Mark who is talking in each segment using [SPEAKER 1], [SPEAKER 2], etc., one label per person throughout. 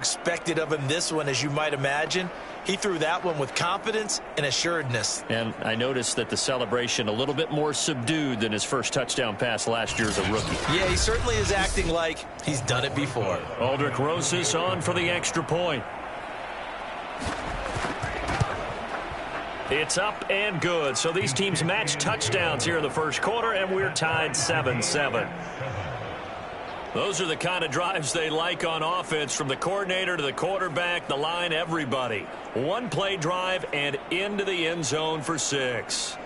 [SPEAKER 1] Expected of him this one, as you might imagine. He threw that one with confidence and assuredness.
[SPEAKER 2] And I noticed that the celebration a little bit more subdued than his first touchdown pass last year as a rookie.
[SPEAKER 1] Yeah, he certainly is acting like he's done it before.
[SPEAKER 2] Aldrich Rosas on for the extra point. It's up and good. So these teams match touchdowns here in the first quarter, and we're tied 7-7. Those are the kind of drives they like on offense, from the coordinator to the quarterback, the line, everybody. One play drive and into the end zone for 6.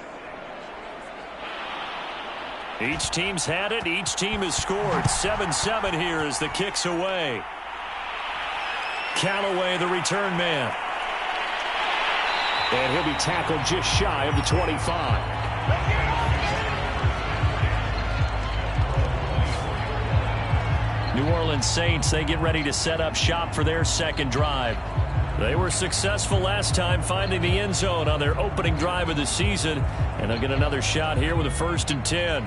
[SPEAKER 2] Each team's had it. Each team has scored. 7-7 here as the kick's away. Callaway, the return man. And he'll be tackled just shy of the 25. New Orleans Saints, they get ready to set up shop for their second drive. They were successful last time finding the end zone on their opening drive of the season, and they'll get another shot here with a 1st and 10.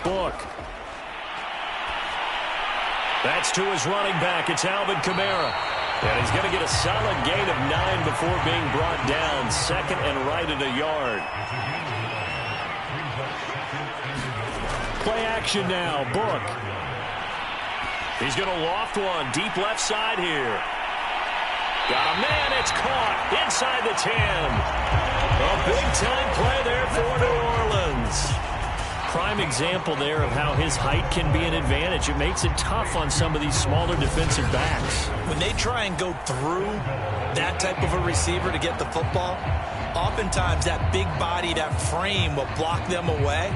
[SPEAKER 2] Book. That's to his running back. It's Alvin Kamara. And he's going to get a solid gain of 9 before being brought down. 2nd and right at a yard. Play action now. Book. He's going to loft one. Deep left side here. Got a man. It's caught inside the 10. A big-time play there for New Orleans. Prime example there of how his height can be an advantage. It makes it tough on some of these smaller defensive backs.
[SPEAKER 1] When they try and go through that type of a receiver to get the football, oftentimes that big body, that frame will block them away.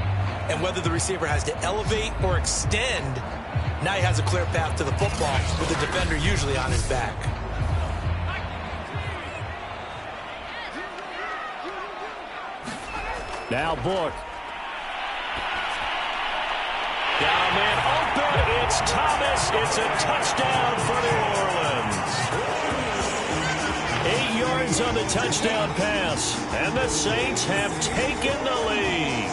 [SPEAKER 1] And whether the receiver has to elevate or extend, now he has a clear path to the football with the defender usually on his back.
[SPEAKER 2] Now Book. Down man open. It's Thomas. It's a touchdown for New Orleans. 8 yards on the touchdown pass. And the Saints have taken the lead.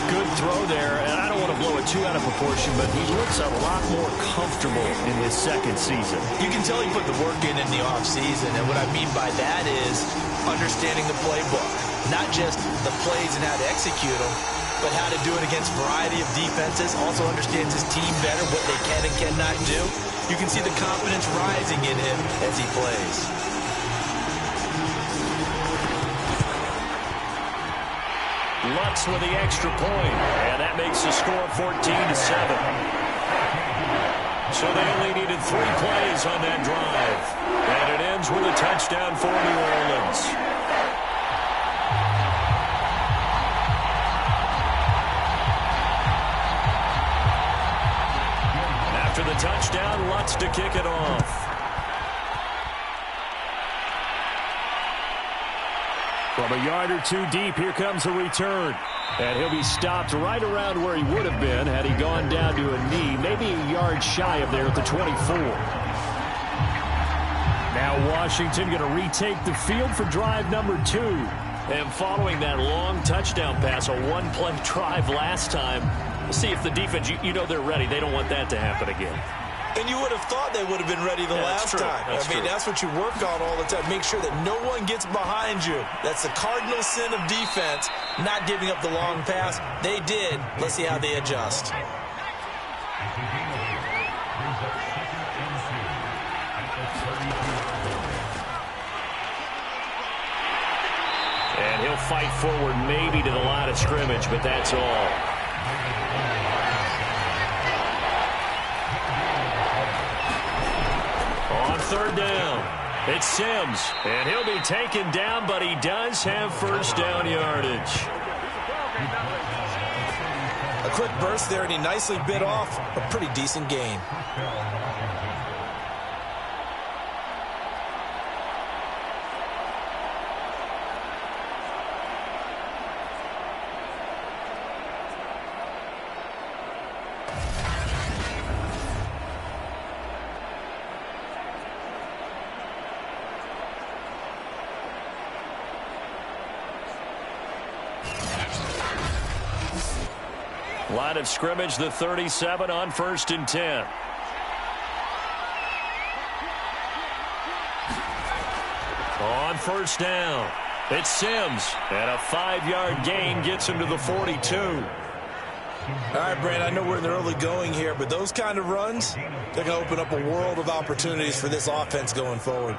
[SPEAKER 2] Good throw there. And I don't want to blow it too out of proportion, but he looks a lot more comfortable in his second season.
[SPEAKER 1] You can tell he put the work in the offseason. And what I mean by that is understanding the playbook. Not just the plays and how to execute them, but how to do it against a variety of defenses. Also understands his team better, what they can and cannot do. You can see the confidence rising in him as he plays.
[SPEAKER 2] Lutz with the extra point, and that makes the score 14-7. So they only needed 3 plays on that drive, and it ends with a touchdown for New Orleans. After the touchdown, Lutz to kick it off. From a yard or 2 deep, here comes a return. And he'll be stopped right around where he would have been had he gone down to a knee, maybe a yard shy of there at the 24. Now Washington going to retake the field for drive number 2. And following that long touchdown pass, a 1-play drive last time, see if the defense, you know they're ready. They don't want that to happen again.
[SPEAKER 1] And you would have thought they would have been ready the last time. That's what you work on all the time. Make sure that no one gets behind you. That's the cardinal sin of defense, not giving up the long pass. They did. Let's see how they adjust.
[SPEAKER 2] And he'll fight forward maybe to the line of scrimmage, but that's all. On 3rd down, it's Sims, and he'll be taken down, but he does have first down yardage.
[SPEAKER 1] A quick burst there, and he nicely bit off a pretty decent gain.
[SPEAKER 2] Line of scrimmage, the 37 on 1st and 10. On 1st down, it's Sims. And a 5-yard gain gets him to the 42.
[SPEAKER 1] All right, Brand, I know we're in the early going here, but those kind of runs, they're going to open up a world of opportunities for this offense going forward.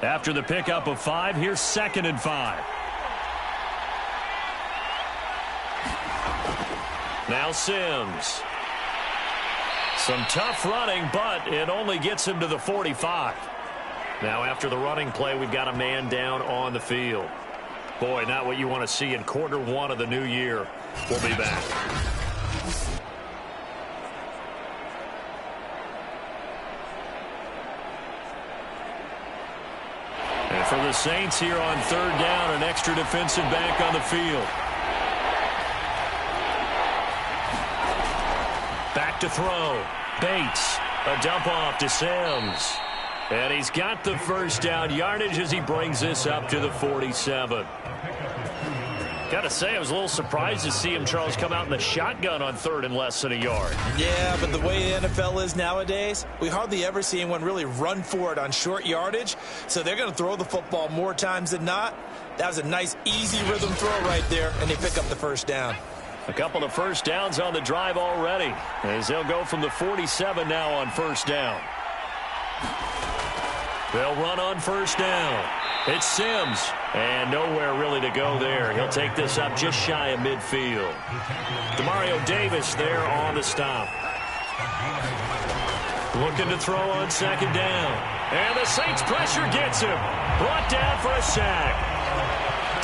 [SPEAKER 2] After the pickup of 5, here's 2nd and 5. Now Sims. Some tough running, but it only gets him to the 45. Now after the running play, we've got a man down on the field. Boy, not what you want to see in quarter 1 of the new year. We'll be back. And for the Saints here on 3rd down, an extra defensive back on the field. Back to throw. Bates. A dump off to Sims. And he's got the 1st down yardage as he brings this up to the 47. Got to say, I was a little surprised to see him, Charles, come out in the shotgun on 3rd and less than a yard.
[SPEAKER 1] Yeah, but the way the NFL is nowadays, we hardly ever see anyone really run for it on short yardage. So they're going to throw the football more times than not. That was a nice, easy rhythm throw right there, and they pick up the 1st down.
[SPEAKER 2] A couple of 1st downs on the drive already, as they'll go from the 47 now on 1st down. They'll run on 1st down. It's Sims, and nowhere really to go there. He'll take this up just shy of midfield. Demario Davis there on the stop. Looking to throw on 2nd down. And the Saints pressure gets him. Brought down for a sack.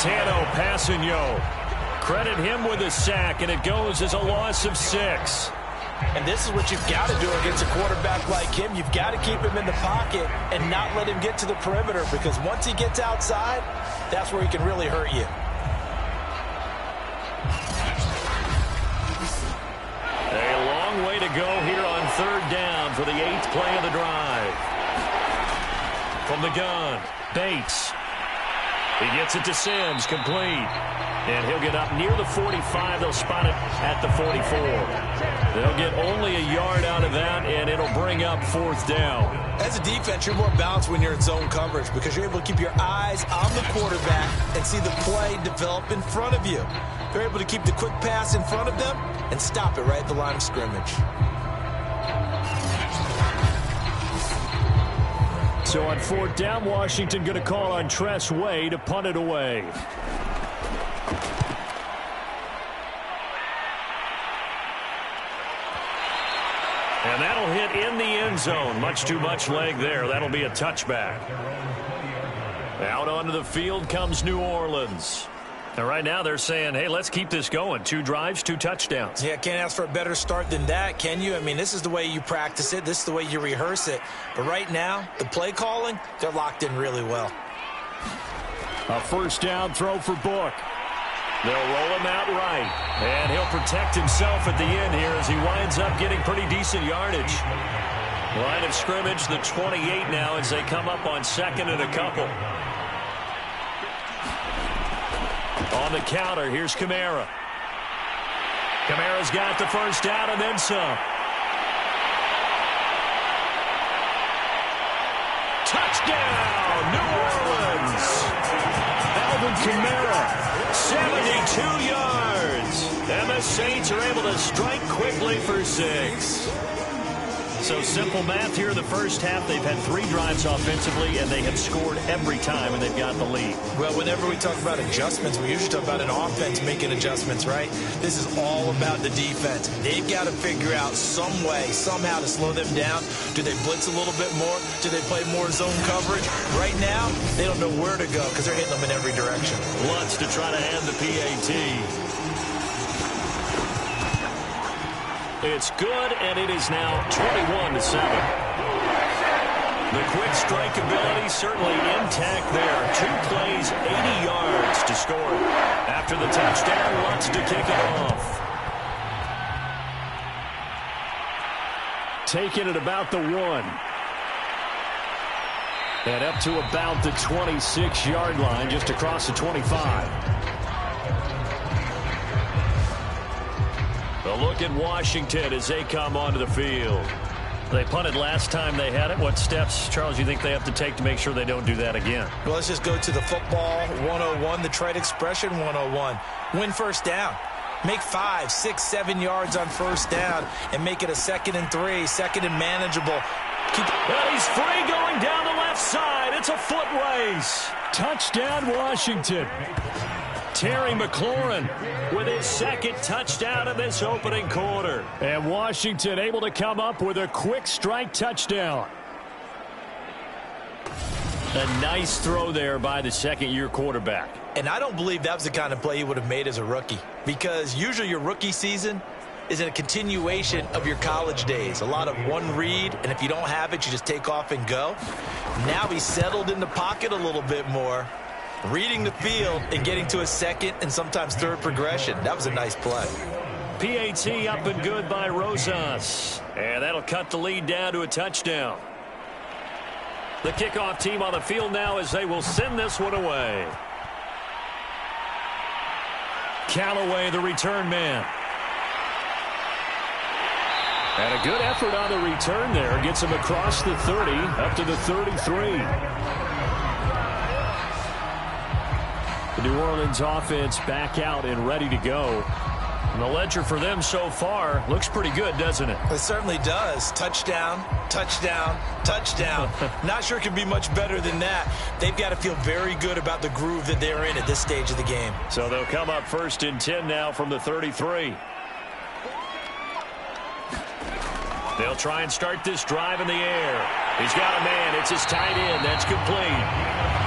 [SPEAKER 2] Tano Passanio. Credit him with a sack, and it goes as a loss of 6.
[SPEAKER 1] And this is what you've got to do against a quarterback like him. You've got to keep him in the pocket and not let him get to the perimeter, because once he gets outside, that's where he can really hurt you.
[SPEAKER 2] A long way to go here on 3rd down for the 8th play of the drive. From the gun, Bates. He gets it to Sims, complete. And he'll get up near the 45. They'll spot it at the 44. They'll get only a yard out of that, and it'll bring up 4th down.
[SPEAKER 1] As a defense, you're more balanced when you're in zone coverage, because you're able to keep your eyes on the quarterback and see the play develop in front of you. They're able to keep the quick pass in front of them and stop it right at the line of scrimmage.
[SPEAKER 2] So on 4th down, Washington going to call on Tress Way to punt it away. And that'll hit in the end zone. Much too much leg there. That'll be a touchback. Out onto the field comes New Orleans. And right now they're saying, hey, let's keep this going. 2 drives, 2 touchdowns.
[SPEAKER 1] Yeah, can't ask for a better start than that, can you? I mean, this is the way you practice it. This is the way you rehearse it. But right now, the play calling, they're locked in really well.
[SPEAKER 2] A 1st down throw for Book. They'll roll him out right. And he'll protect himself at the end here as he winds up getting pretty decent yardage. Line of scrimmage, the 28 now as they come up on 2nd and a couple. On the counter, here's Kamara. Kamara's got the 1st down and then some. Touchdown, New Orleans. Alvin Kamara, 72 yards. And the Saints are able to strike quickly for 6. So simple math here in the first half. They've had 3 drives offensively, and they have scored every time, and they've got the lead.
[SPEAKER 1] Well, whenever we talk about adjustments, we usually talk about an offense making adjustments, right? This is all about the defense. They've got to figure out some way, somehow to slow them down. Do they blitz a little bit more? Do they play more zone coverage? Right now, they don't know where to go because they're hitting them in every direction.
[SPEAKER 2] Lutz to try to hand the PAT. It's good, and it is now 21-7. The quick strike ability certainly intact there. 2 plays, 80 yards to score. After the touchdown, Lutz to kick it off. Taking it about the 1. And up to about the 26-yard line, just across the 25. A look at Washington as they come onto the field. They punted last time they had it. What steps, Charles, you think they have to take to make sure they don't do that again?
[SPEAKER 1] Well, let's just go to the football 101, the trade expression 101. Win first down. Make 5, 6, 7 yards on first down and make it a 2nd and 3, 2nd and manageable.
[SPEAKER 2] And he's free going down the left side. It's a foot race. Touchdown, Washington. Terry McLaurin with his 2nd touchdown in this opening quarter. And Washington able to come up with a quick strike touchdown. A nice throw there by the second-year quarterback.
[SPEAKER 1] And I don't believe that was the kind of play he would have made as a rookie, because usually your rookie season is a continuation of your college days. A lot of one read, and if you don't have it, you just take off and go. Now he's settled in the pocket a little bit more, reading the field and getting to a 2nd and sometimes 3rd progression. That was a nice play.
[SPEAKER 2] PAT up and good by Rosas. And that'll cut the lead down to a touchdown. The kickoff team on the field now as they will send this one away. Callaway, the return man. And a good effort on the return there. Gets him across the 30, up to the 33. The New Orleans offense back out and ready to go. And the ledger for them so far looks pretty good, doesn't it?
[SPEAKER 1] It certainly does. Touchdown, touchdown, touchdown. Not sure it can be much better than that. They've got to feel very good about the groove that they're in at this stage of the game.
[SPEAKER 2] So they'll come up 1st and 10 now from the 33. They'll try and start this drive in the air. He's got a man. It's his tight end. That's complete.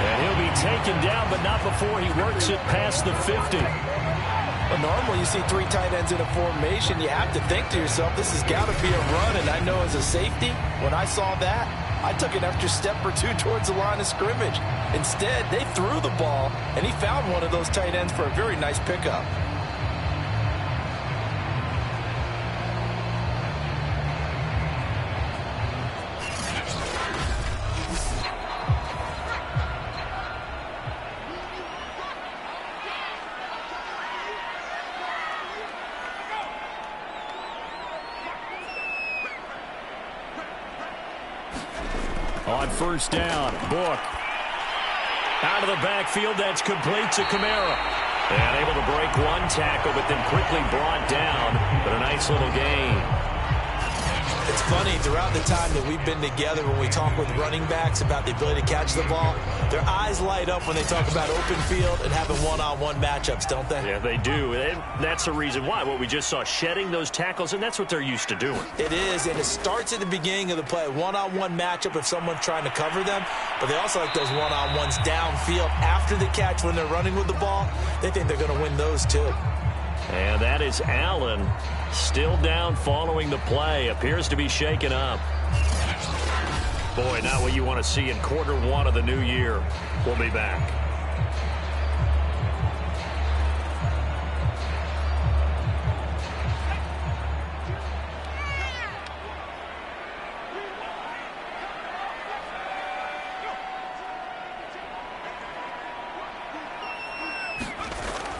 [SPEAKER 2] And he'll be taken down, but not before he works it past the 50.
[SPEAKER 1] Well, normally you see 3 tight ends in a formation. You have to think to yourself, this has got to be a run. And I know as a safety, when I saw that, I took an extra step or 2 towards the line of scrimmage. Instead, they threw the ball, and he found one of those tight ends for a very nice pickup.
[SPEAKER 2] On first down, Book. Out of the backfield, that's complete to Kamara. And able to break one tackle, but then quickly brought down. But a nice little gain.
[SPEAKER 1] It's funny, throughout the time that we've been together, when we talk with running backs about the ability to catch the ball, their eyes light up when they talk about open field and having one-on-one matchups, don't they?
[SPEAKER 2] Yeah, they do. And that's the reason why. What we just saw, shedding those tackles, and that's what they're used to doing.
[SPEAKER 1] It is, and it starts at the beginning of the play. One-on-one matchup if someone's trying to cover them, but they also like those one-on-ones downfield after the catch when they're running with the ball. They think they're going to win those too.
[SPEAKER 2] And that is Allen, still down following the play. Appears to be shaken up. Boy, not what you want to see in quarter 1 of the new year. We'll be back.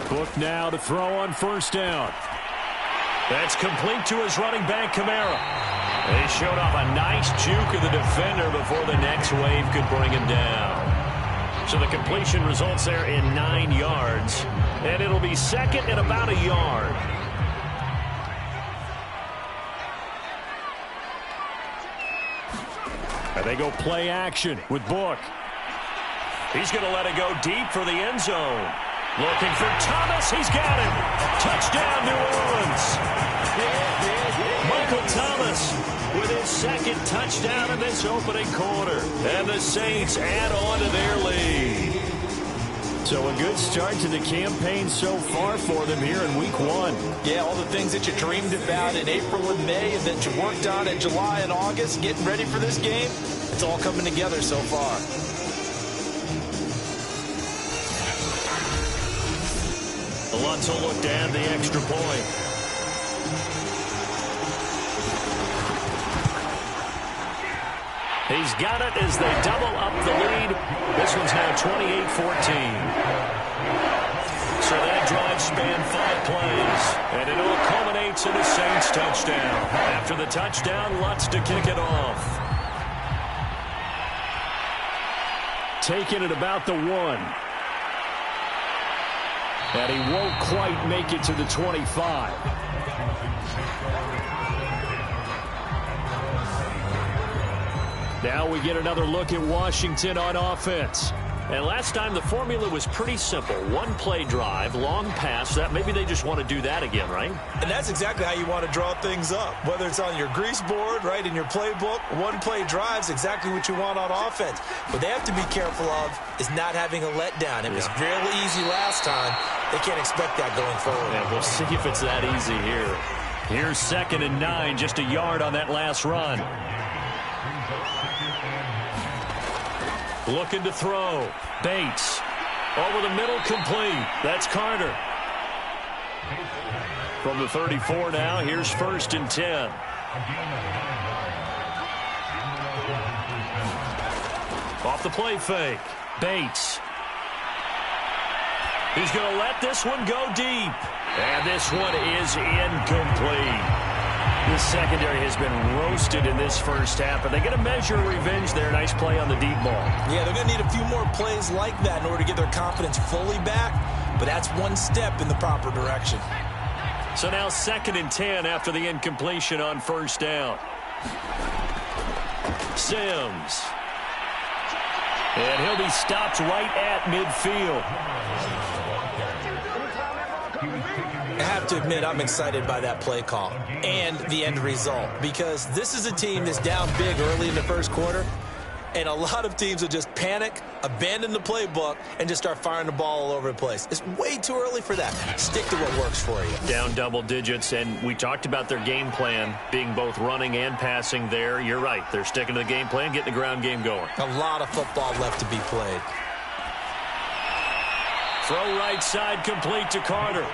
[SPEAKER 2] Book now to throw on first down. That's complete to his running back, Kamara. They showed off a nice juke of the defender before the next wave could bring him down. So the completion results there in 9 yards. And it'll be 2nd and about a yard. And they go play action with Book. He's going to let it go deep for the end zone. Looking for Thomas. He's got him. Touchdown, New Orleans. Michael Thomas with his 2nd touchdown in this opening quarter. And the Saints add on to their lead. So a good start to the campaign so far for them here in week 1.
[SPEAKER 1] Yeah, all the things that you dreamed about in April and May and that you worked on in July and August, getting ready for this game, it's all coming together so far.
[SPEAKER 2] Lutz will look to add the extra point. He's got it as they double up the lead. This one's now 28-14. So that drive spanned 5 plays, and it all culminates in a Saints touchdown. After the touchdown, Lutz to kick it off. Taking it about the 1. And he won't quite make it to the 25. Now we get another look at Washington on offense. And last time the formula was pretty simple. 1-play drive, long pass. That maybe they just want to do that again, right?
[SPEAKER 1] And that's exactly how you want to draw things up. Whether it's on your grease board, right, in your playbook, 1-play drive's exactly what you want on offense. What they have to be careful of is not having a letdown. It was really easy last time. They can't expect that going forward.
[SPEAKER 2] Yeah, we'll see if it's that easy here. Here's 2nd and 9, just a yard on that last run. Looking to throw. Bates. Over the middle, complete. That's Carter. From the 34 now, here's 1st and 10. Off the play fake. Bates. He's going to let this one go deep. And this one is incomplete. The secondary has been roasted in this first half, but they get a measure of revenge there. Nice play on the deep ball. Yeah, they're going to need a few more plays like that in order to get their confidence fully back, but that's one step in the proper direction. So now 2nd and 10 after the incompletion on 1st down. Sims. And he'll be stopped right at midfield. I have to admit, I'm excited by that play call and the end result, because this is a team that's down big early in the first quarter, and a lot of teams will just panic, abandon the playbook, and just start firing the ball all over the place. It's way too early for that. Stick to what works for you. Down double digits, and we talked about their game plan being both running and passing there. You're right. They're sticking to the game plan, getting the ground game going. A lot of football left to be played. Throw right side complete to Carter.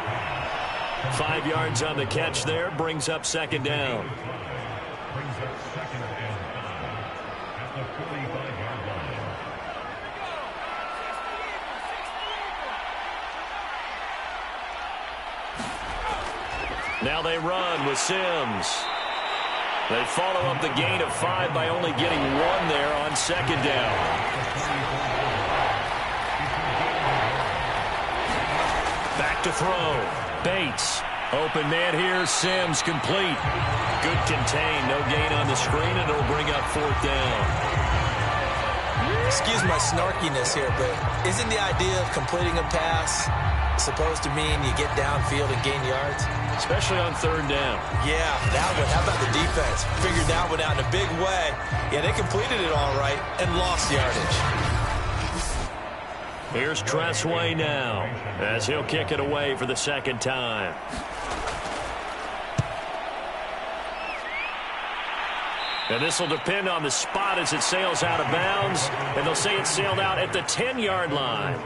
[SPEAKER 2] 5 yards on the catch there, brings up 2nd down. Now they run with Sims. They follow up the gain of 5 by only getting 1 there on 2nd down. Back to throw. Bates. Open man here. Sims complete. Good contain. No gain on the screen, and it'll bring up 4th down. Excuse my snarkiness here, but isn't the idea of completing a pass supposed to mean you get downfield and gain yards? Especially on 3rd down. Yeah, that one. How about the defense? Figured that one out in a big way. Yeah, they completed it all right and lost yardage. Here's Tressway now as he'll kick it away for the 2nd time. And this will depend on the spot as it sails out of bounds, and they'll say it sailed out at the 10-yard line.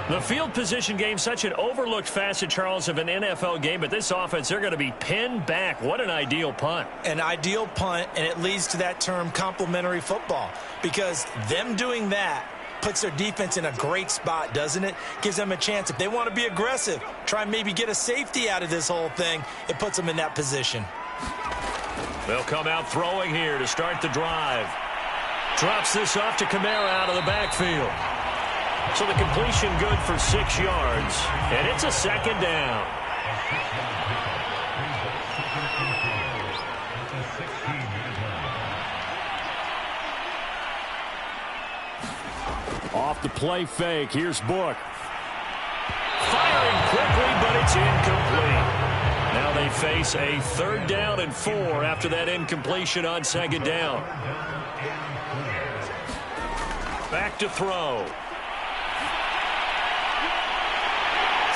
[SPEAKER 2] The field position game, such an overlooked facet, Charles, of an NFL game, but this offense, they're going to be pinned back. What an ideal punt. An ideal punt, and it leads to that term complementary football, because them doing that puts their defense in a great spot, doesn't it? Gives them a chance. If they want to be aggressive, try and maybe get a safety out of this whole thing, it puts them in that position. They'll come out throwing here to start the drive. Drops this off to Kamara out of the backfield. So the completion good for 6 yards, and it's a 2nd down. Off the play fake, here's Book. Firing quickly, but it's incomplete. Now they face a 3rd down and 4 after that incompletion on 2nd down. Back to throw.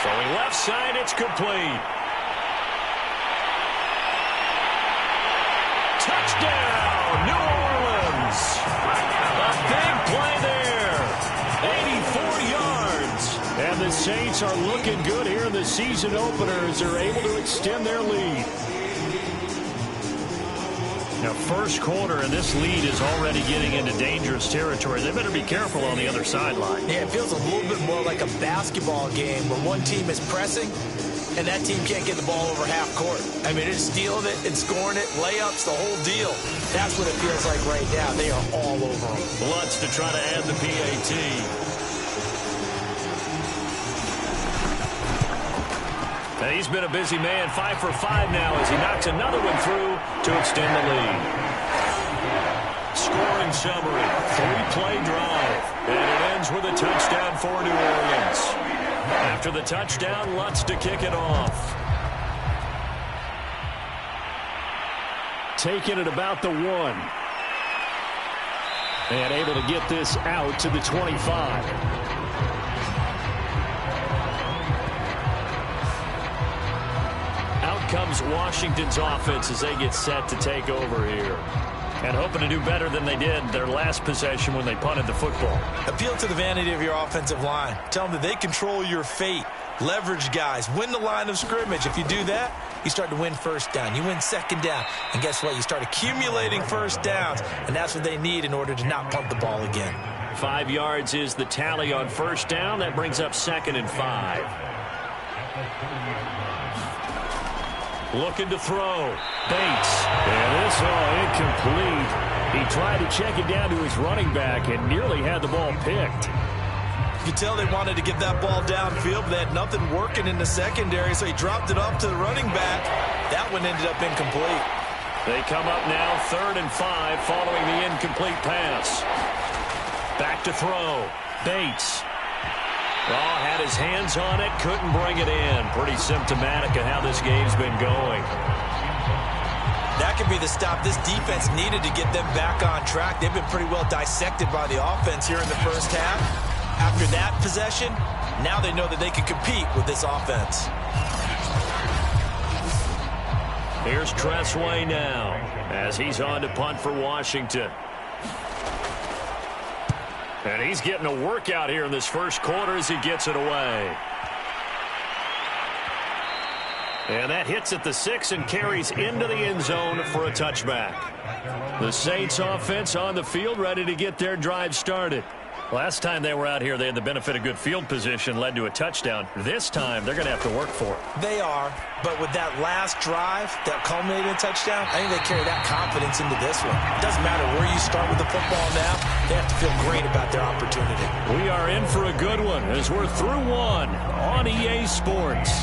[SPEAKER 2] Throwing left side, it's complete. Touchdown, New Orleans. A big play there. 84 yards. And the Saints are looking good here in the season opener as they're able to extend their lead. Now, first quarter, and this lead is already getting into dangerous territory. They better be careful on the other sideline.
[SPEAKER 1] Yeah, it feels a little bit more like a basketball game where one team is pressing and that team can't get the ball over half court. I mean, it's stealing it and scoring it, layups, the whole deal. That's what it feels like right now. They are all over them.
[SPEAKER 2] Lutz to try to add the PAT. And he's been a busy man, 5 for 5 now as he knocks another one through to extend the lead. Scoring summary, 3-play drive, and it ends with a touchdown for New Orleans. After the touchdown, Lutz to kick it off. Taking it about the 1. And able to get this out to the 25. Out comes Washington's offense as they get set to take over here. And hoping to do better than they did their last possession when they punted the football.
[SPEAKER 1] Appeal to the vanity of your offensive line. Tell them that they control your fate. Leverage guys. Win the line of scrimmage. If you do that, you start to win first down. You win second down. And guess what? You start accumulating first downs. And that's what they need in order to not punt the ball again.
[SPEAKER 2] 5 yards is the tally on first down. That brings up 2nd and 5. Looking to throw. Bates. And this incomplete. He tried to check it down to his running back and nearly had the ball picked.
[SPEAKER 1] You could tell they wanted to get that ball downfield, but they had nothing working in the secondary, so he dropped it off to the running back. That one ended up incomplete.
[SPEAKER 2] They come up now 3rd and 5 following the incomplete pass. Back to throw. Bates. Oh, had his hands on it, couldn't bring it in. Pretty symptomatic of how this game's been going.
[SPEAKER 1] That could be the stop this defense needed to get them back on track. They've been pretty well dissected by the offense here in the first half. After that possession, now they know that they can compete with this offense.
[SPEAKER 2] Here's Tressway now as he's on to punt for Washington. And he's getting a workout here in this first quarter as he gets it away. And that hits at the 6 and carries into the end zone for a touchback. The Saints offense on the field ready to get their drive started. Last time they were out here, they had the benefit of good field position, led to a touchdown. This time, they're going to have to work for it.
[SPEAKER 1] They are, but with that last drive that culminated in a touchdown, I think they carry that confidence into this one. It doesn't matter where you start with the football now. They have to feel great about their opportunity.
[SPEAKER 2] We are in for a good one as we're through one on EA Sports.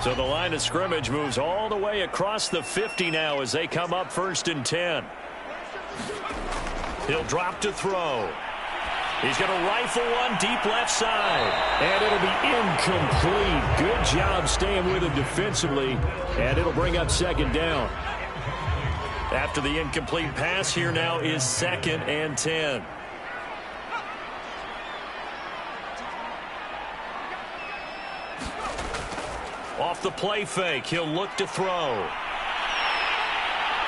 [SPEAKER 2] So the line of scrimmage moves all the way across the 50 now as they come up 1st and 10. He'll drop to throw. He's going to rifle one deep left side. And it'll be incomplete. Good job staying with him defensively. And it'll bring up 2nd down. After the incomplete pass, here now is 2nd and 10. Off the play fake, he'll look to throw.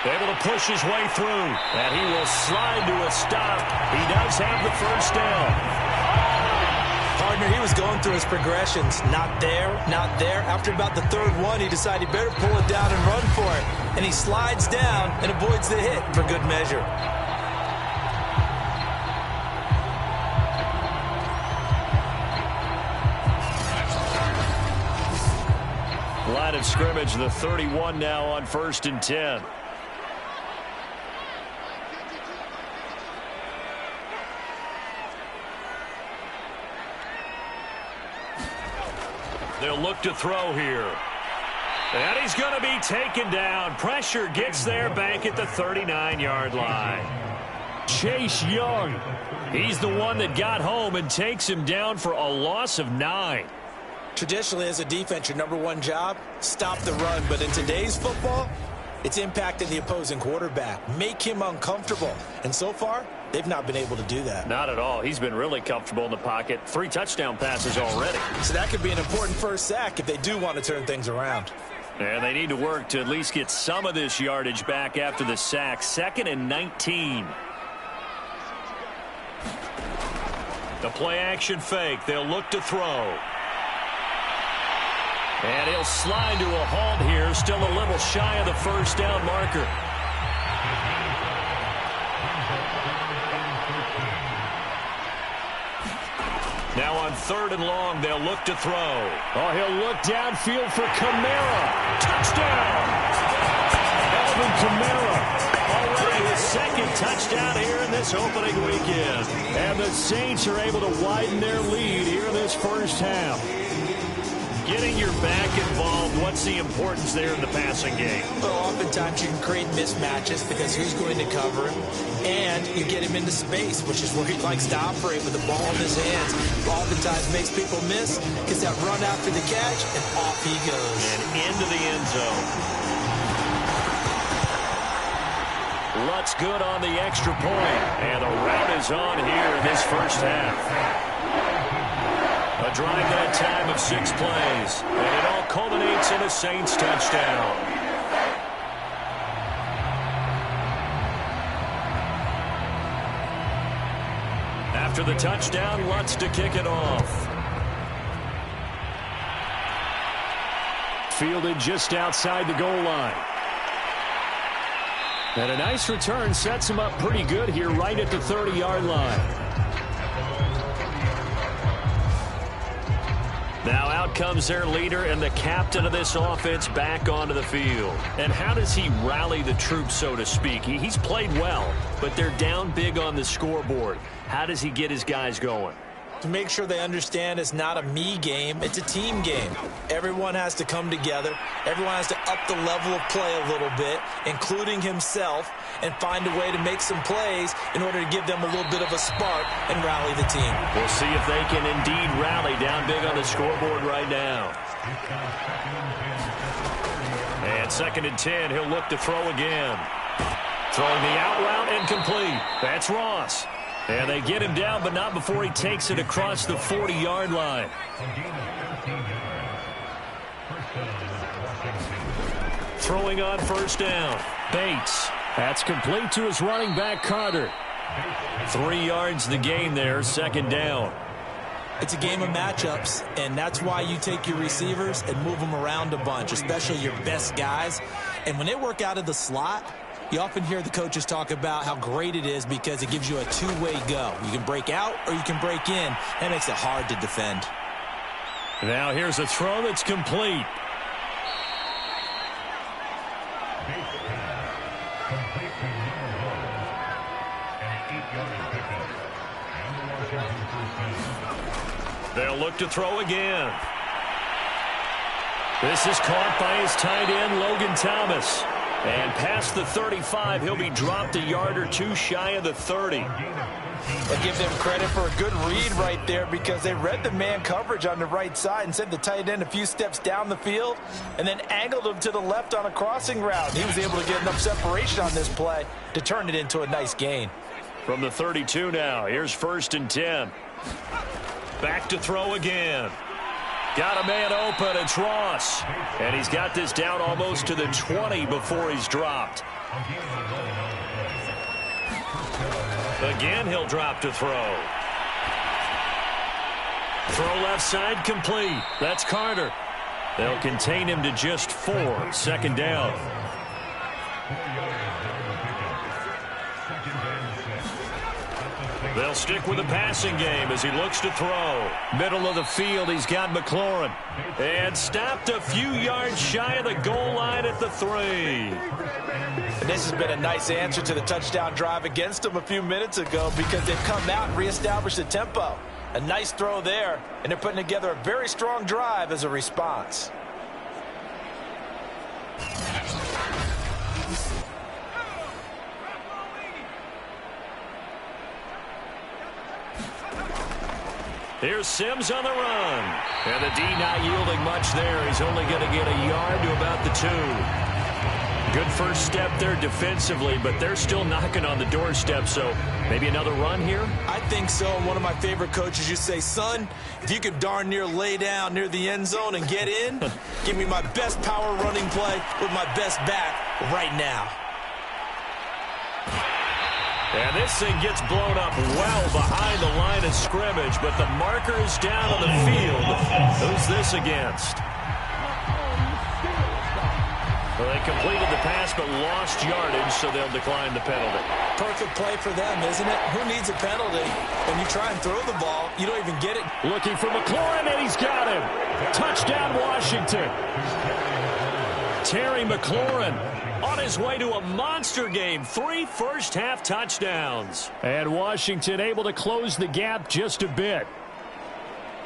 [SPEAKER 2] Able to push his way through, and he will slide to a stop. He does have the first down.
[SPEAKER 1] Partner, he was going through his progressions. Not there, not there. After about the 3rd one, he decided he better pull it down and run for it. And he slides down and avoids the hit for good measure.
[SPEAKER 2] Line of scrimmage, the 31 now on 1st and 10. They'll look to throw here. And he's going to be taken down. Pressure gets there back at the 39-yard line. Chase Young, he's the one that got home and takes him down for a loss of 9.
[SPEAKER 1] Traditionally, as a defense, your #1 job, stop the run. But in today's football, it's impacting the opposing quarterback. Make him uncomfortable. And so far, they've not been able to do that.
[SPEAKER 2] Not at all. He's been really comfortable in the pocket. 3 touchdown passes already.
[SPEAKER 1] So that could be an important first sack if they do want to turn things around.
[SPEAKER 2] And they need to work to at least get some of this yardage back after the sack. 2nd and 19. The play action fake. They'll look to throw. And he'll slide to a halt here, still a little shy of the first down marker. Now on 3rd and long, they'll look to throw. Oh, he'll look downfield for Kamara. Touchdown! Alvin Kamara. Already his 2nd touchdown here in this opening weekend. And the Saints are able to widen their lead here in this first half. Getting your back involved, what's the importance there in the passing game?
[SPEAKER 1] Well, oftentimes you can create mismatches because who's going to cover him, and you get him into space, which is where he likes to operate with the ball in his hands. Oftentimes makes people miss, gets that run after the catch, and off he goes.
[SPEAKER 2] And into the end zone. Lutz good on the extra point, and the route is on here in this first half. A drive that time of 6 plays, and it all culminates in a Saints touchdown. After the touchdown, Lutz to kick it off. Fielded just outside the goal line. And a nice return sets him up pretty good here right at the 30-yard line. Now out comes their leader and the captain of this offense back onto the field. And how does he rally the troops, so to speak? He's played well, but they're down big on the scoreboard. How does he get his guys going?
[SPEAKER 1] To make sure they understand it's not a me game, it's a team game. Everyone has to come together. Everyone has to up the level of play a little bit, including himself, and find a way to make some plays in order to give them a little bit of a spark and rally the team.
[SPEAKER 2] We'll see if they can indeed rally down big on the scoreboard right now. And 2nd and 10, he'll look to throw again. Throwing the out route incomplete. That's Ross. And they get him down, but not before he takes it across the 40-yard line. Throwing on 1st down. Bates. That's complete to his running back, Carter. 3 yards the gain there, 2nd down.
[SPEAKER 1] It's a game of matchups, and that's why you take your receivers and move them around a bunch, especially your best guys. And when they work out of the slot, you often hear the coaches talk about how great it is because it gives you a two-way go. You can break out or you can break in. That makes it hard to defend.
[SPEAKER 2] Now here's a throw that's complete. They'll look to throw again. This is caught by his tight end, Logan Thomas. And past the 35, he'll be dropped a yard or two shy of the 30.
[SPEAKER 1] I give them credit for a good read right there because they read the man coverage on the right side and sent the tight end a few steps down the field and then angled him to the left on a crossing route. He was able to get enough separation on this play to turn it into a nice gain.
[SPEAKER 2] From the 32 now, here's 1st and 10. Back to throw again. Got a man open, it's Ross. And he's got this down almost to the 20 before he's dropped. Again, he'll drop to throw. Throw left side complete. That's Carter. They'll contain him to just 4, 2nd down. They'll stick with the passing game as he looks to throw. Middle of the field, he's got McLaurin. And stopped a few yards shy of the goal line at the 3.
[SPEAKER 1] And this has been a nice answer to the touchdown drive against them a few minutes ago because they've come out and reestablished the tempo. A nice throw there, and they're putting together a very strong drive as a response.
[SPEAKER 2] Here's Sims on the run. And the D not yielding much there. He's only going to get a yard to about the 2. Good first step there defensively, but they're still knocking on the doorstep, so maybe another run here?
[SPEAKER 1] I think so. One of my favorite coaches used to say, son, if you could darn near lay down near the end zone and get in, give me my best power running play with my best back right now.
[SPEAKER 2] And this thing gets blown up well behind the line of scrimmage, but the marker is down on the field. Who's this against? Well, they completed the pass but lost yardage, so they'll decline the penalty.
[SPEAKER 1] Perfect play for them, isn't it? Who needs a penalty? When you try and throw the ball, you don't even get it.
[SPEAKER 2] Looking for McLaurin, and he's got him. Touchdown, Washington. Terry McLaurin on his way to a monster game. 3 first-half touchdowns. And Washington able to close the gap just a bit.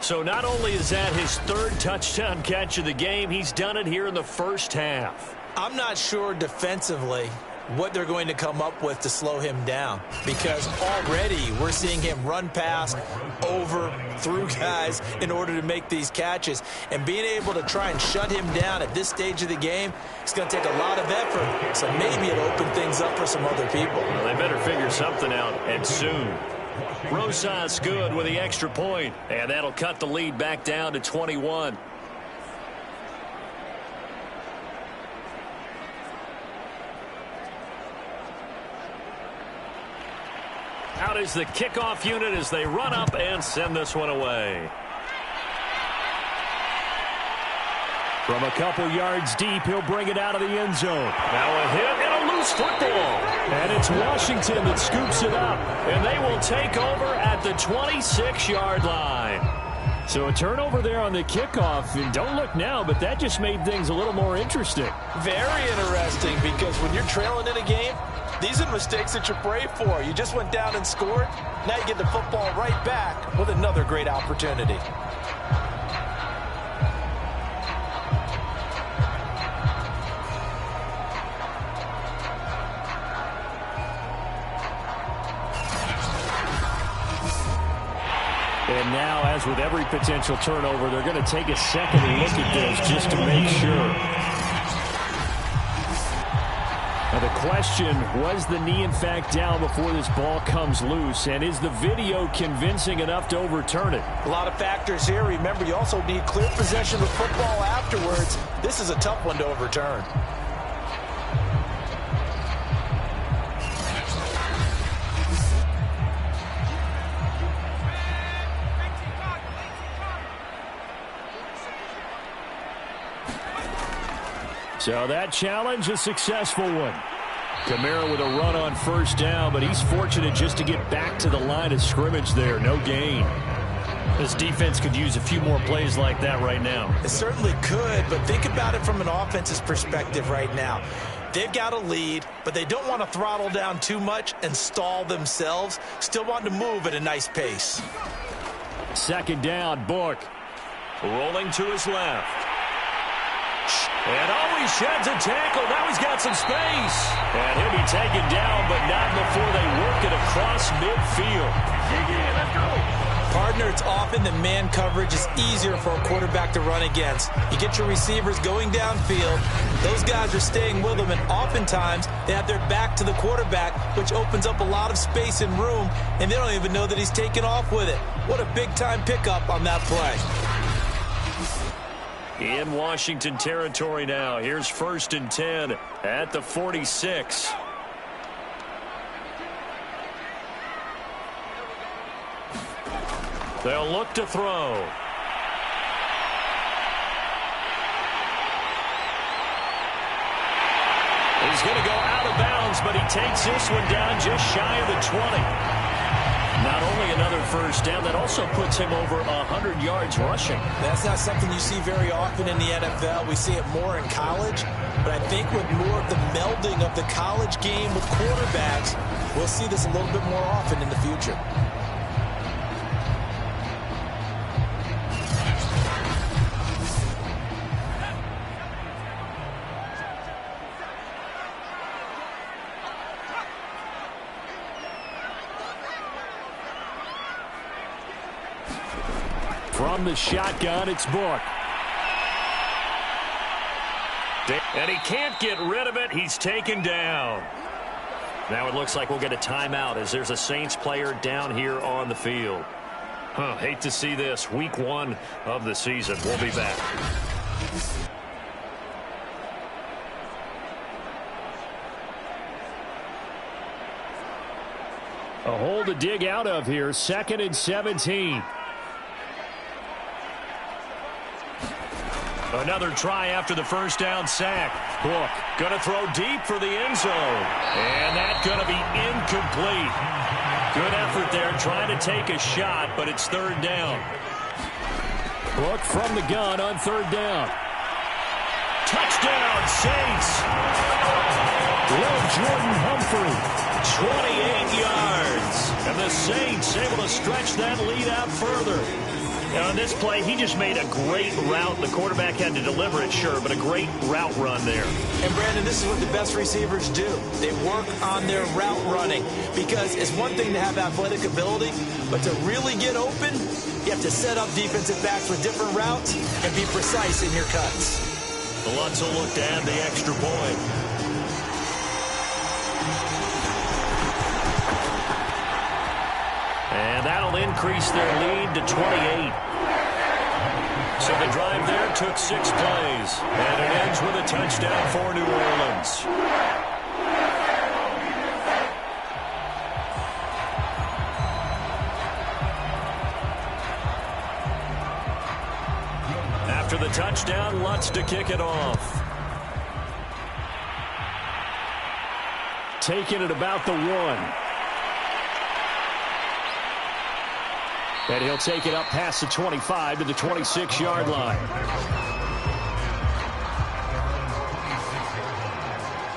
[SPEAKER 2] So not only is that his 3rd touchdown catch of the game, he's done it here in the first half.
[SPEAKER 1] I'm not sure defensively what they're going to come up with to slow him down, because already we're seeing him run past, over, through guys in order to make these catches. And being able to try and shut him down at this stage of the game, it's going to take a lot of effort. So maybe it'll open things up for some other people.
[SPEAKER 2] Well, they better figure something out, and soon. Rosas good with the extra point, and that'll cut the lead back down to 21. Out is the kickoff unit as they run up and send this one away. From a couple yards deep, he'll bring it out of the end zone. Now a hit and a loose football. And it's Washington that scoops it up. And they will take over at the 26-yard line. So a turnover there on the kickoff. And don't look now, but that just made things a little more interesting.
[SPEAKER 1] Very interesting, because when you're trailing in a game, these are mistakes that you pray for. You just went down and scored. Now you get the football right back with another great opportunity.
[SPEAKER 2] And now, as with every potential turnover, they're going to take a second look at this just to make sure. Now the question, was the knee in fact down before this ball comes loose? And is the video convincing enough to overturn it?
[SPEAKER 1] A lot of factors here. Remember, you also need clear possession of football afterwards. This is a tough one to overturn.
[SPEAKER 2] So that challenge, a successful one. Kamara with a run on first down, but he's fortunate just to get back to the line of scrimmage there. No gain. This defense could use a few more plays like that right now.
[SPEAKER 1] It certainly could, but think about it from an offense's perspective right now. They've got a lead, but they don't want to throttle down too much and stall themselves. Still want to move at a nice pace.
[SPEAKER 2] Second down, Book. Rolling to his left. And he sheds a tackle. Now he's got some space. And he'll be taken down, but not before they work it across midfield. Let's go.
[SPEAKER 1] Partner, it's often that man coverage is easier for a quarterback to run against. You get your receivers going downfield. Those guys are staying with them, and oftentimes they have their back to the quarterback, which opens up a lot of space and room, and they don't even know that he's taken off with it. What a big-time pickup on that play.
[SPEAKER 2] In Washington territory now. Here's 1st and 10 at the 46. They'll look to throw. He's going to go out of bounds, but he takes this one down just shy of the 20. Not only another first down, that also puts him over 100 yards rushing.
[SPEAKER 1] That's not something you see very often in the NFL. We see it more in college, but I think with more of the melding of the college game with quarterbacks, we'll see this a little bit more often in the future.
[SPEAKER 2] From the shotgun, it's Book. And he can't get rid of it. He's taken down. Now it looks like we'll get a timeout as there's a Saints player down here on the field. Hate to see this. Week 1 of the season. We'll be back. A hole to dig out of here. 2nd and 17. Another try after the first down sack. Book going to throw deep for the end zone. And that's going to be incomplete. Good effort there trying to take a shot, but it's third down. Book from the gun on third down. Touchdown, Saints. Will Jordan Humphrey, 28 yards. And the Saints able to stretch that lead out further. Now, on this play, he just made a great route. The quarterback had to deliver it, sure, but a great route run there.
[SPEAKER 1] And, Brandon, this is what the best receivers do. They work on their route running because it's one thing to have athletic ability, but to really get open, you have to set up defensive backs with different routes and be precise in your cuts.
[SPEAKER 2] The Lutz will look to add the extra point. And that'll increase their lead to 28. So the drive there took 6 plays. And it ends with a touchdown for New Orleans. After the touchdown, Lutz to kick it off. Taking it about the 1. And he'll take it up past the 25 to the 26-yard line.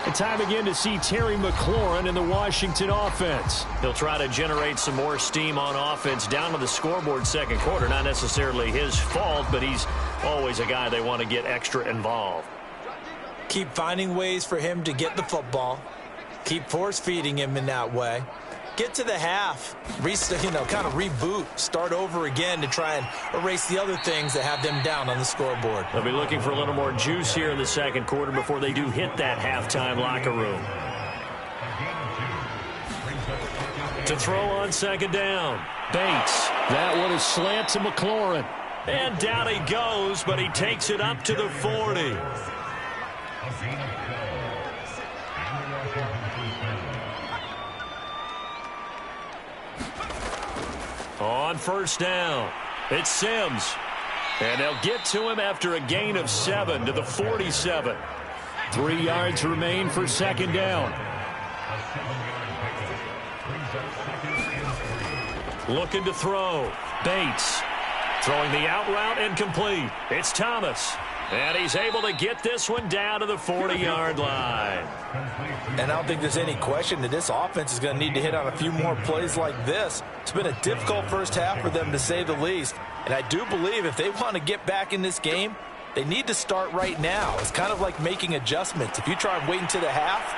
[SPEAKER 2] And time again to see Terry McLaurin in the Washington offense. He'll try to generate some more steam on offense down to the scoreboard second quarter. Not necessarily his fault, but he's always a guy they want to get extra involved.
[SPEAKER 1] Keep finding ways for him to get the football. Keep force-feeding him in that way. Get to the half, kind of reboot, start over again to try and erase the other things that have them down on the scoreboard.
[SPEAKER 2] They'll be looking for a little more juice here in the second quarter before they do hit that halftime locker room. To throw on second down, Bates. That one is slant to McLaurin. And down he goes, but he takes it up to the 40. On first down, it's Sims. And they'll get to him after a gain of 7 to the 47. 3 yards remain for second down. Looking to throw. Bates. Throwing the out route incomplete. It's Thomas. And he's able to get this one down to the 40-yard line.
[SPEAKER 1] And I don't think there's any question that this offense is going to need to hit on a few more plays like this. It's been a difficult first half for them, to say the least. And I do believe if they want to get back in this game, they need to start right now. It's kind of like making adjustments. If you try and wait until the half,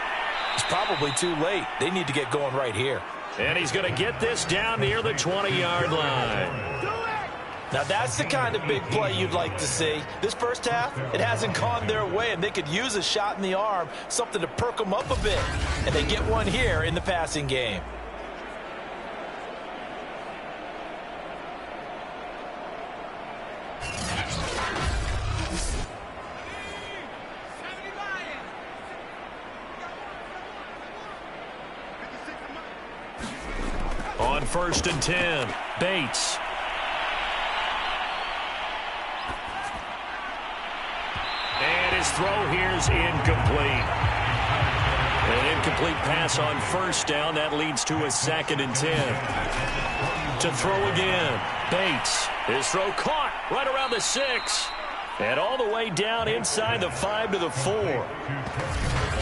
[SPEAKER 1] it's probably too late. They need to get going right here.
[SPEAKER 2] And he's going to get this down near the 20-yard line.
[SPEAKER 1] Now, that's the kind of big play you'd like to see. This first half, it hasn't gone their way, and they could use a shot in the arm, something to perk them up a bit. And they get one here in the passing game.
[SPEAKER 2] On first and 10, Bates. And his throw here is incomplete. An incomplete pass on first down. That leads to a 2nd and 10. To throw again. Bates. His throw caught right around the 6. And all the way down inside the 5 to the 4.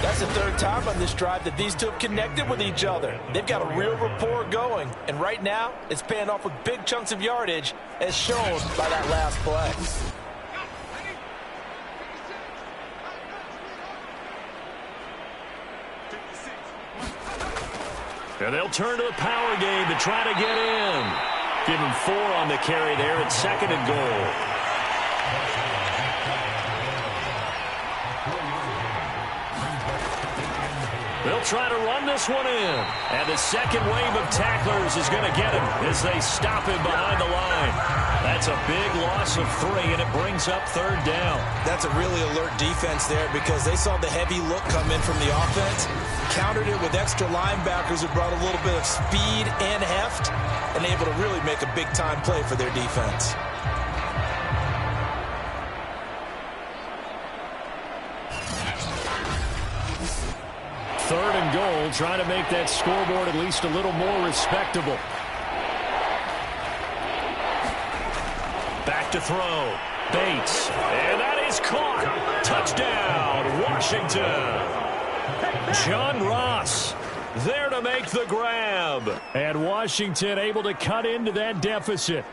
[SPEAKER 1] That's the third time on this drive that these two have connected with each other. They've got a real rapport going. And right now, it's paying off with big chunks of yardage, as shown by that last play.
[SPEAKER 2] And they'll turn to the power game to try to get in. Give him 4 on the carry there at 2nd and goal. They'll try to run this one in. And the second wave of tacklers is going to get him as they stop him behind the line. That's a big loss of 3, and it brings up third down.
[SPEAKER 1] That's a really alert defense there because they saw the heavy look come in from the offense, countered it with extra linebackers who brought a little bit of speed and heft, and able to really make a big-time play for their defense.
[SPEAKER 2] 3rd and goal, trying to make that scoreboard at least a little more respectable. Back to throw. Bates. And that is caught. Touchdown, Washington. John Ross there to make the grab. And Washington able to cut into that deficit.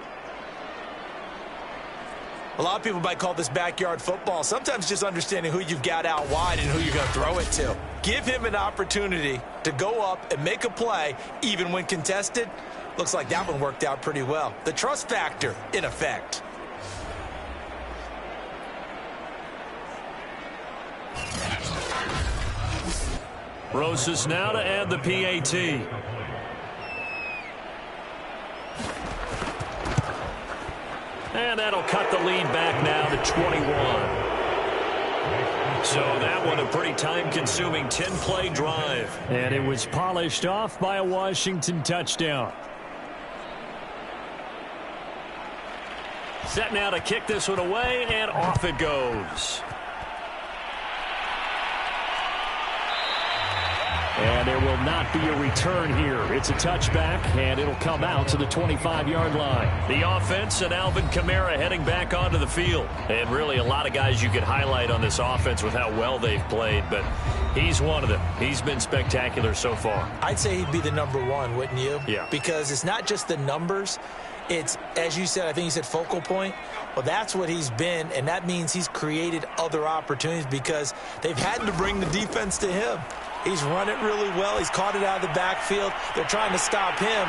[SPEAKER 1] A lot of people might call this backyard football. Sometimes just understanding who you've got out wide and who you're going to throw it to. Give him an opportunity to go up and make a play, even when contested. Looks like that one worked out pretty well. The trust factor in effect.
[SPEAKER 2] Rosas now to add the PAT. And that'll cut the lead back now to 21. So that one a pretty time-consuming 10-play drive. And it was polished off by a Washington touchdown. Set now to kick this one away, and off it goes. And there will not be a return here. It's a touchback, and it'll come out to the 25-yard line. The offense and Alvin Kamara heading back onto the field. And really a lot of guys you could highlight on this offense with how well they've played, but he's one of them. He's been spectacular so far.
[SPEAKER 1] I'd say he'd be the number one, wouldn't you?
[SPEAKER 2] Yeah.
[SPEAKER 1] Because it's not just the numbers. It's, as you said, I think you said focal point. Well, that's what he's been, and that means he's created other opportunities because they've had to bring the defense to him. He's run it really well. He's caught it out of the backfield. They're trying to stop him.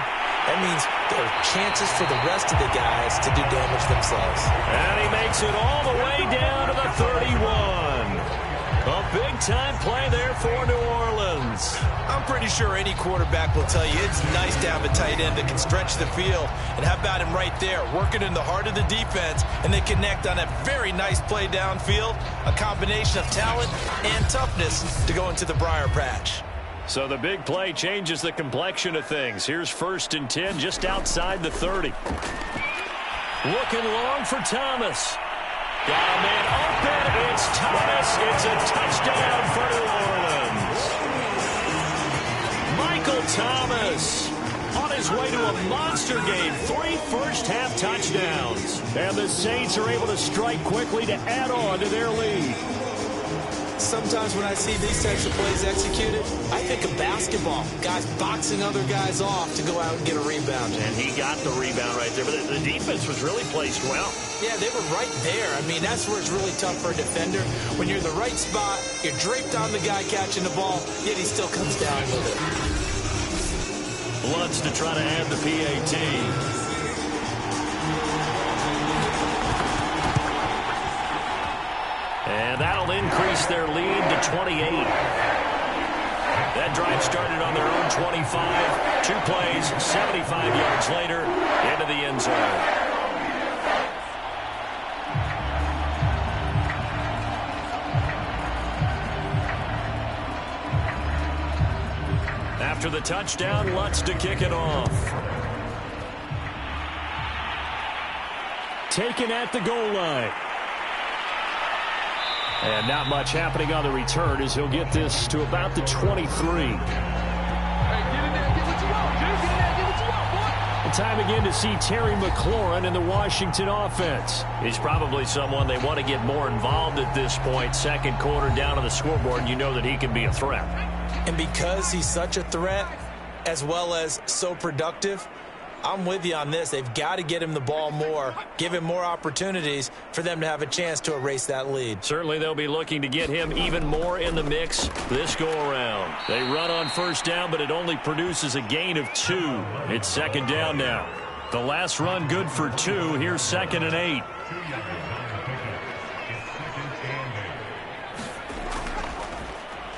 [SPEAKER 1] That means there are chances for the rest of the guys to do damage themselves.
[SPEAKER 2] And he makes it all the way down to the 31. A big-time play there for New Orleans.
[SPEAKER 1] I'm pretty sure any quarterback will tell you it's nice to have a tight end that can stretch the field. And how about him right there, working in the heart of the defense, and they connect on a very nice play downfield, a combination of talent and toughness to go into the briar patch.
[SPEAKER 2] So the big play changes the complexion of things. Here's 1st and 10 just outside the 30. Looking long for Thomas. Got a man open. It's Thomas. It's a touchdown for New Orleans. Michael Thomas on his way to a monster game. 3 first-half touchdowns. And the Saints are able to strike quickly to add on to their lead.
[SPEAKER 1] Sometimes when I see these types of plays executed, I think of basketball. Guys boxing other guys off to go out and get a rebound.
[SPEAKER 2] And he got the rebound right there. But the defense was really placed well.
[SPEAKER 1] Yeah, they were right there. I mean, that's where it's really tough for a defender. When you're in the right spot, you're draped on the guy catching the ball, yet he still comes down with it.
[SPEAKER 2] Lutz to try to add the PAT. And that'll increase their lead to 28. That drive started on their own 25. 2 plays, 75 yards later, into the end zone. After the touchdown, Lutz to kick it off. Taken at the goal line. And not much happening on the return as he'll get this to about the 23. And time again to see Terry McLaurin in the Washington offense. He's probably someone they want to get more involved at this point. 2nd quarter down on the scoreboard, you know that he can be a threat.
[SPEAKER 1] And because he's such a threat, as well as so productive, I'm with you on this. They've got to get him the ball more, give him more opportunities for them to have a chance to erase that lead.
[SPEAKER 2] Certainly they'll be looking to get him even more in the mix this go-around. They run on 1st down, but it only produces a gain of 2. It's 2nd down now. The last run good for 2. Here's 2nd and 8.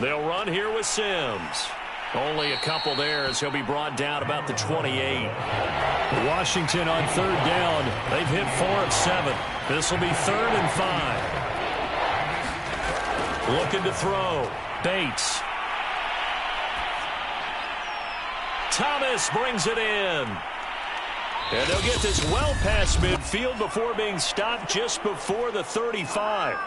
[SPEAKER 2] They'll run here with Sims. Only a couple there as he'll be brought down about the 28. Washington on 3rd down. They've hit 4 of 7. This will be 3rd and 5. Looking to throw. Bates. Thomas brings it in. And they'll get this well past midfield before being stopped just before the 35.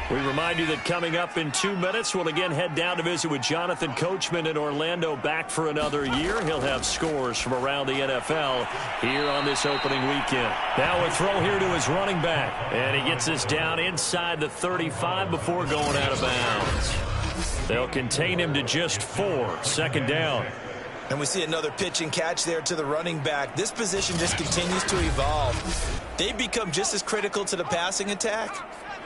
[SPEAKER 2] We remind you that coming up in 2 minutes, we'll again head down to visit with Jonathan Coachman in Orlando, back for another year. He'll have scores from around the NFL here on this opening weekend. Now a throw here to his running back, and he gets this down inside the 35 before going out of bounds. They'll contain him to just 4, second down.
[SPEAKER 1] And we see another pitch and catch there to the running back. This position just continues to evolve. They become just as critical to the passing attack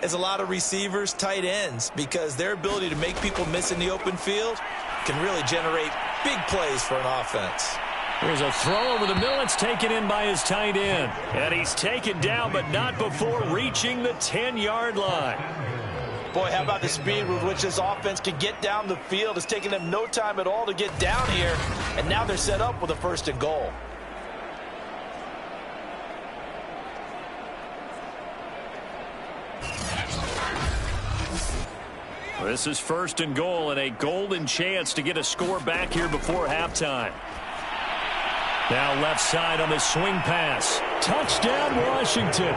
[SPEAKER 1] as a lot of receivers, tight ends, because their ability to make people miss in the open field can really generate big plays for an offense.
[SPEAKER 2] Here's a throw over the middle. It's taken in by his tight end. And he's taken down, but not before reaching the 10-yard line.
[SPEAKER 1] Boy, how about the speed with which this offense can get down the field? It's taken them no time at all to get down here, and now they're set up with a 1st and goal.
[SPEAKER 2] This is 1st and goal and a golden chance to get a score back here before halftime. Now left side on the swing pass. Touchdown, Washington.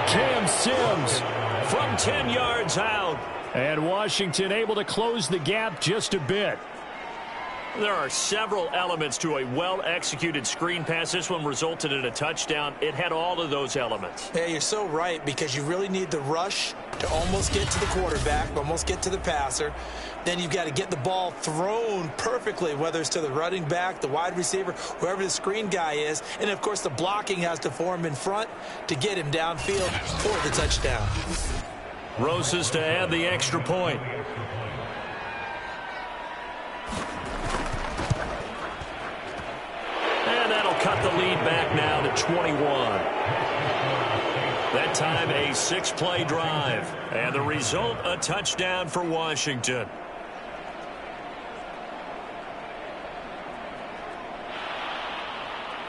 [SPEAKER 2] Cam Sims from 10 yards out. And Washington able to close the gap just a bit. There are several elements to a well-executed screen pass. This one resulted in a touchdown. It had all of those elements.
[SPEAKER 1] Yeah, you're so right, because you really need the rush to almost get to the quarterback, almost get to the passer. Then you've got to get the ball thrown perfectly, whether it's to the running back, the wide receiver, whoever the screen guy is. And, of course, the blocking has to form in front to get him downfield for the touchdown.
[SPEAKER 2] Rosas to add the extra point. And that'll cut the lead back now to 21. That time a 6-play drive. And the result, a touchdown for Washington.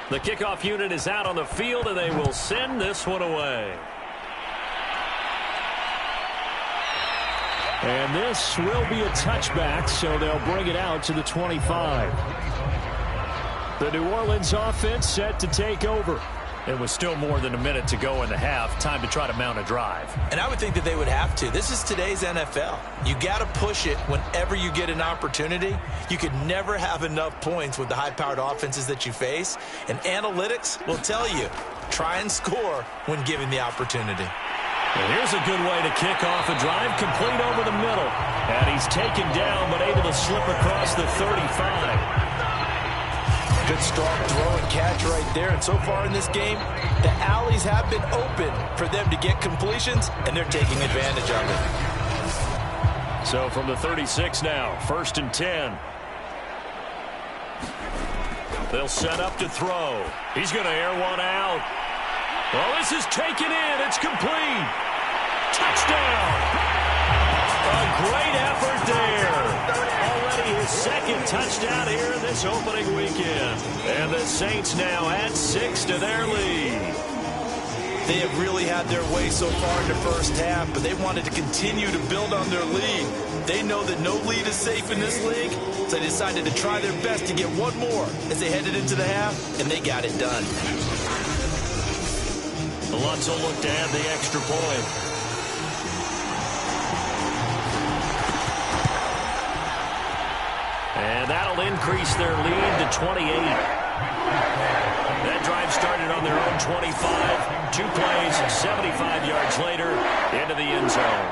[SPEAKER 2] The kickoff unit is out on the field, and they will send this one away. And this will be a touchback, so they'll bring it out to the 25. The New Orleans offense set to take over. It was still more than a minute to go in the half. Time to try to mount a drive.
[SPEAKER 1] And I would think that they would have to. This is today's NFL. You got to push it whenever you get an opportunity. You could never have enough points with the high-powered offenses that you face. And analytics will tell you, try and score when given the opportunity.
[SPEAKER 2] And here's a good way to kick off a drive, complete over the middle. And he's taken down, but able to slip across the 35.
[SPEAKER 1] Good strong throw and catch right there. And so far in this game, the alleys have been open for them to get completions, and they're taking advantage of it.
[SPEAKER 2] So from the 36 now, 1st and 10. They'll set up to throw. He's going to air one out. Well, this is taken in. It's complete. Touchdown. A great effort there. Already his 2nd touchdown here in this opening weekend. And the Saints now add 6 to their lead.
[SPEAKER 1] They have really had their way so far in the first half, but they wanted to continue to build on their lead. They know that no lead is safe in this league, so they decided to try their best to get one more as they headed into the half, and they got it done.
[SPEAKER 2] Lutz will look to add the extra point. And that'll increase their lead to 28. That drive started on their own 25. 2 plays, 75 yards later, into the end zone.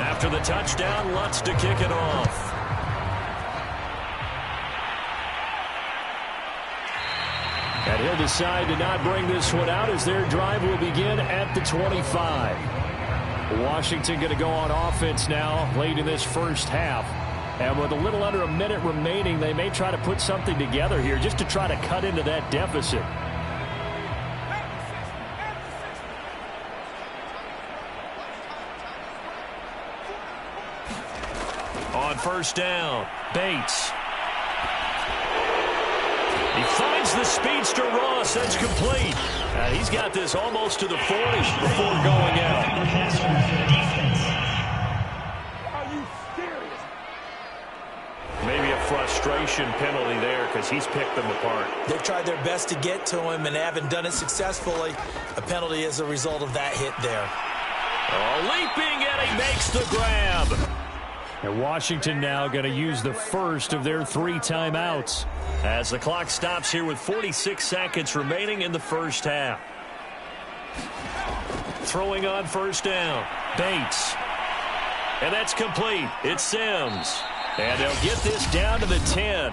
[SPEAKER 2] After the touchdown, Lutz to kick it off. And he'll decide to not bring this one out as their drive will begin at the 25. Washington going to go on offense now late in this first half. And with a little under a minute remaining, they may try to put something together here just to try to cut into that deficit. On 1st down, Bates. He finds the speedster Ross. That's complete. He's got this almost to the 40 before going out. Maybe a frustration penalty there because he's picked them apart.
[SPEAKER 1] They've tried their best to get to him and haven't done it successfully. A penalty is a result of that hit there.
[SPEAKER 2] Oh, leaping, and he makes the grab.
[SPEAKER 3] And Washington now going to use the first of their 3 timeouts.
[SPEAKER 2] As the clock stops here with 46 seconds remaining in the first half. Throwing on first down. Bates. And that's complete. It's Sims. And they'll get this down to the 10.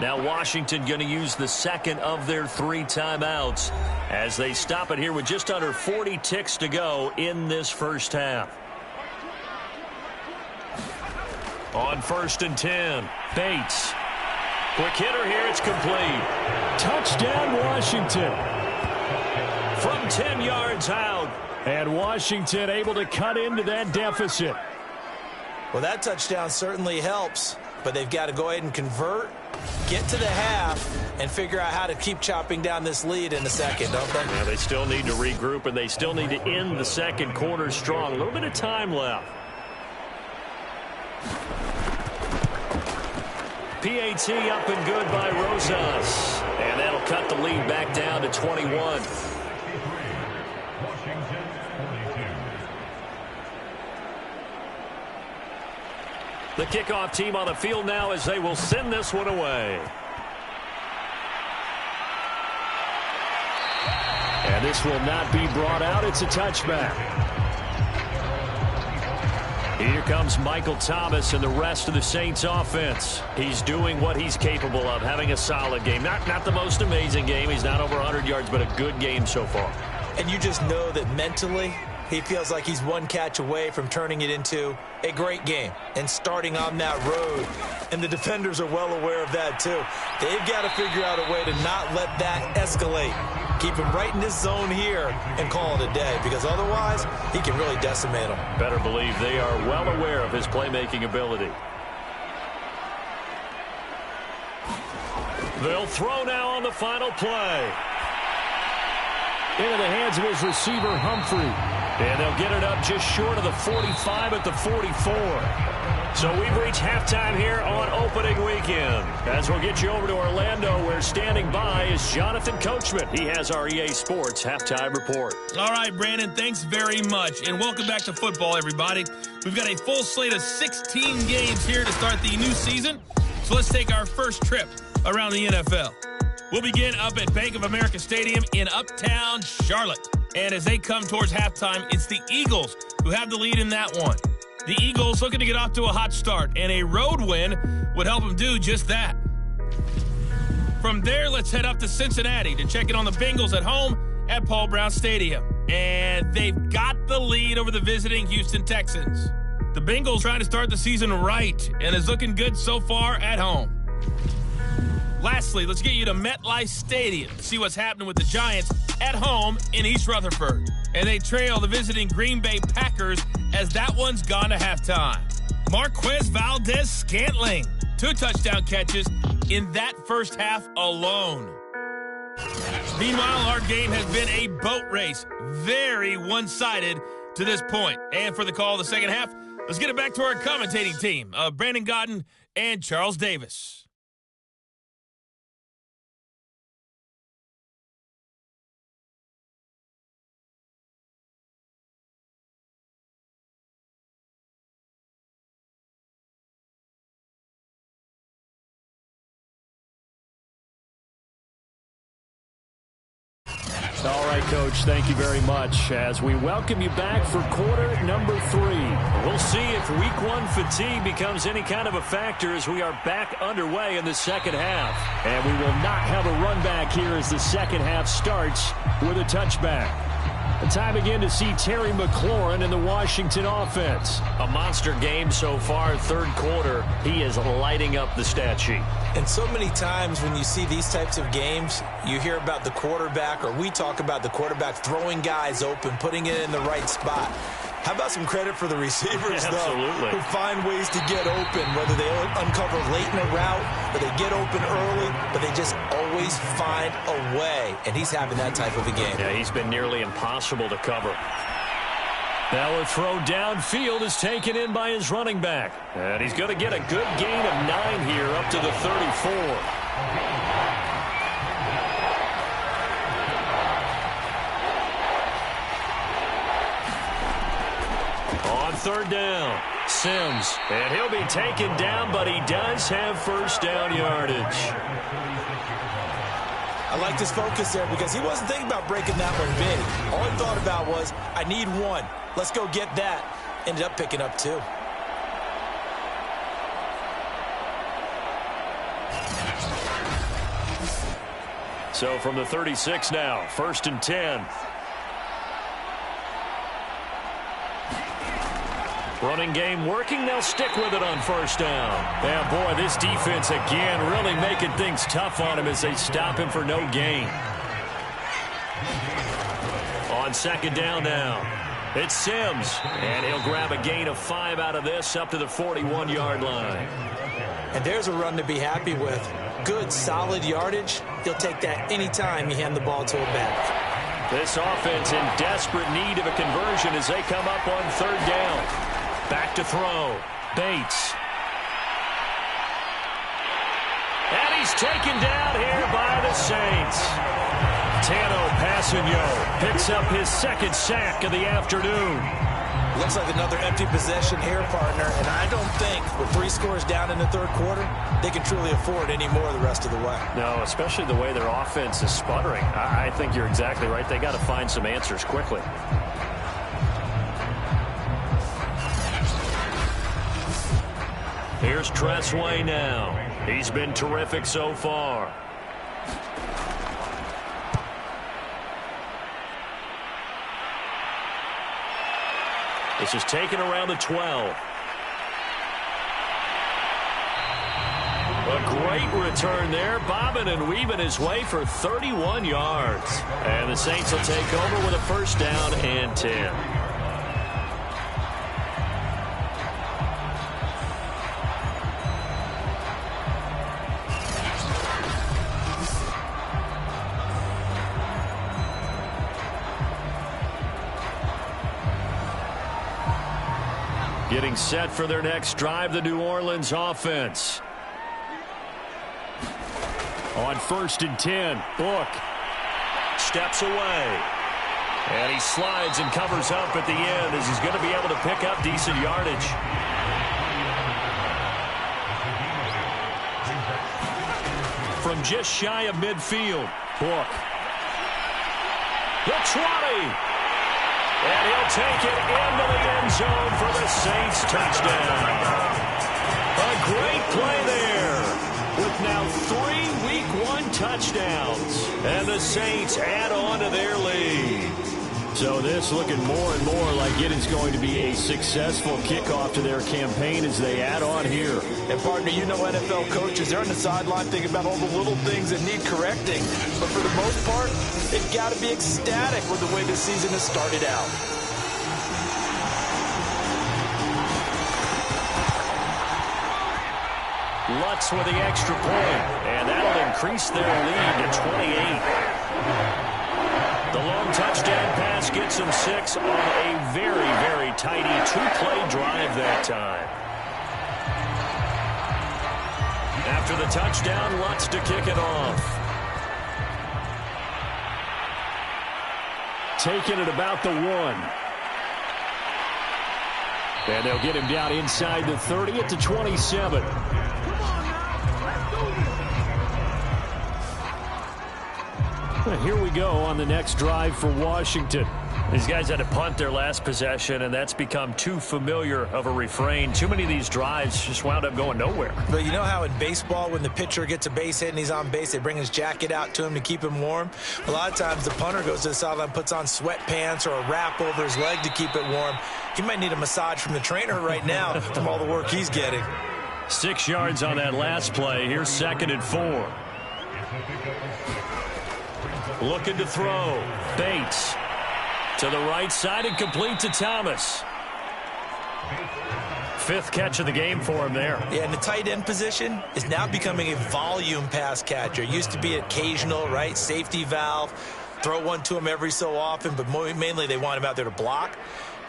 [SPEAKER 2] Now Washington going to use the second of their 3 timeouts as they stop it here with just under 40 ticks to go in this first half. On first and 10, Bates. Quick hitter here, it's complete.
[SPEAKER 3] Touchdown, Washington.
[SPEAKER 2] From 10 yards out.
[SPEAKER 3] And Washington able to cut into that deficit.
[SPEAKER 1] Well, that touchdown certainly helps, but they've got to go ahead and convert, get to the half, and figure out how to keep chopping down this lead in the second, don't they?
[SPEAKER 2] Yeah, they still need to regroup, and they still need to end the second quarter strong. A little bit of time left. PAT up and good by Rosas. And that'll cut the lead back down to 21. The kickoff team on the field now as they will send this one away.
[SPEAKER 3] And this will not be brought out. It's a touchback.
[SPEAKER 2] Here comes Michael Thomas and the rest of the Saints offense. He's doing what he's capable of, having a solid game. Not the most amazing game. He's not over 100 yards, but a good game so far.
[SPEAKER 1] And you just know that mentally he feels like he's one catch away from turning it into a great game and starting on that road. And the defenders are well aware of that too. They've got to figure out a way to not let that escalate. Keep him right in this zone here and call it a day, because otherwise he can really decimate them.
[SPEAKER 2] Better believe they are well aware of his playmaking ability. They'll throw now on the final play.
[SPEAKER 3] Into the hands of his receiver, Humphrey.
[SPEAKER 2] And they'll get it up just short of the 45 at the 44. So we've reached halftime here on opening weekend. As we'll get you over to Orlando, where standing by is Jonathan Coachman. He has our EA Sports halftime report.
[SPEAKER 4] All right, Brandon, thanks very much. And welcome back to football, everybody. We've got a full slate of 16 games here to start the new season. So let's take our first trip around the NFL. We'll begin up at Bank of America Stadium in Uptown Charlotte. And as they come towards halftime, it's the Eagles who have the lead in that one. The Eagles looking to get off to a hot start, and a road win would help them do just that. From there, let's head up to Cincinnati to check in on the Bengals at home at Paul Brown Stadium. And they've got the lead over the visiting Houston Texans. The Bengals trying to start the season right, and is looking good so far at home. Lastly, let's get you to MetLife Stadium to see what's happening with the Giants at home in East Rutherford. And they trail the visiting Green Bay Packers as that one's gone to halftime. Marquez Valdez-Scantling, 2 touchdown catches in that first half alone. Meanwhile, our game has been a boat race, very one-sided to this point. And for the call of the second half, let's get it back to our commentating team of Brandon Godden and Charles Davis.
[SPEAKER 3] All right, Coach, thank you very much as we welcome you back for quarter number 3.
[SPEAKER 2] We'll see if week 1 fatigue becomes any kind of a factor as we are back underway in the second half.
[SPEAKER 3] And we will not have a run back here as the second half starts with a touchback. The time again to see Terry McLaurin in the Washington offense.
[SPEAKER 2] A monster game so far, third quarter. He is lighting up the stat sheet.
[SPEAKER 1] And so many times when you see these types of games, you hear about the quarterback, or we talk about the quarterback throwing guys open, putting it in the right spot. How about some credit for the receivers,
[SPEAKER 2] Absolutely.
[SPEAKER 1] though, who find ways to get open, whether they uncover late in a route or they get open early, but they just always find a way. And he's having that type of a game.
[SPEAKER 2] Yeah, he's been nearly impossible to cover.
[SPEAKER 3] Now a throw downfield is taken in by his running back. And he's going to get a good gain of 9 here up to the 34. On third down, Sims. And he'll be taken down, but he does have first down yardage.
[SPEAKER 1] I like this focus there because he wasn't thinking about breaking that one big. All he thought about was, I need one. Let's go get that. Ended up picking up 2.
[SPEAKER 3] So from the 36 now, 1st and 10. Running game working. They'll stick with it on first down. Yeah, boy, this defense again really making things tough on him as they stop him for no gain. On 2nd down now, it's Sims. And he'll grab a gain of 5 out of this up to the 41-yard line.
[SPEAKER 1] And there's a run to be happy with. Good, solid yardage. He'll take that anytime you hand the ball to a back.
[SPEAKER 3] This offense in desperate need of a conversion as they come up on 3rd down. Back to throw. Bates. And he's taken down here by the Saints. Tano Passanio picks up his 2nd sack of the afternoon.
[SPEAKER 1] Looks like another empty possession here, partner. And I don't think with 3 scores down in the 3rd quarter, they can truly afford any more the rest of the way.
[SPEAKER 3] No, especially the way their offense is sputtering. I think you're exactly right. They got to find some answers quickly. Here's Tressway now. He's been terrific so far. This is taken around the 12. A great return there. Bobbing and weaving his way for 31 yards. And the Saints will take over with a first down and 10. Getting set for their next drive, the New Orleans offense. On 1st and 10, Book steps away. And he slides and covers up at the end as he's going to be able to pick up decent yardage. From just shy of midfield, Book. The 20. And he'll take it into the end zone for the Saints touchdown. A great play there with now 3 Week 1 touchdowns. And the Saints add on to their lead. So this looking more and more like it is going to be a successful kickoff to their campaign as they add on here.
[SPEAKER 1] And, partner, you know NFL coaches, they're on the sideline thinking about all the little things that need correcting. But for the most part, they've got to be ecstatic with the way this season has started out.
[SPEAKER 3] Lutz with the extra point, and that'll increase their lead to 28. The long touchdown pass gets them 6 on a very, very tidy 2-play drive that time. After the touchdown, Lutz to kick it off. Taking it about the 1. And they'll get him down inside the 30 at the 27. Here we go on the next drive for Washington. These guys had to punt their last possession, and that's become too familiar of a refrain. Too many of these drives just wound up going nowhere.
[SPEAKER 1] But you know how in baseball, when the pitcher gets a base hit and he's on base, they bring his jacket out to him to keep him warm? A lot of times the punter goes to the sideline, puts on sweatpants or a wrap over his leg to keep it warm. He might need a massage from the trainer right now from all the work he's getting.
[SPEAKER 3] 6 yards on that last play. Here's 2nd and 4. Looking to throw. Bates to the right side and complete to Thomas. 5th catch of the game for him there.
[SPEAKER 1] Yeah, and the tight end position is now becoming a volume pass catcher. Used to be occasional, right? Safety valve. Throw one to him every so often, but mainly they want him out there to block.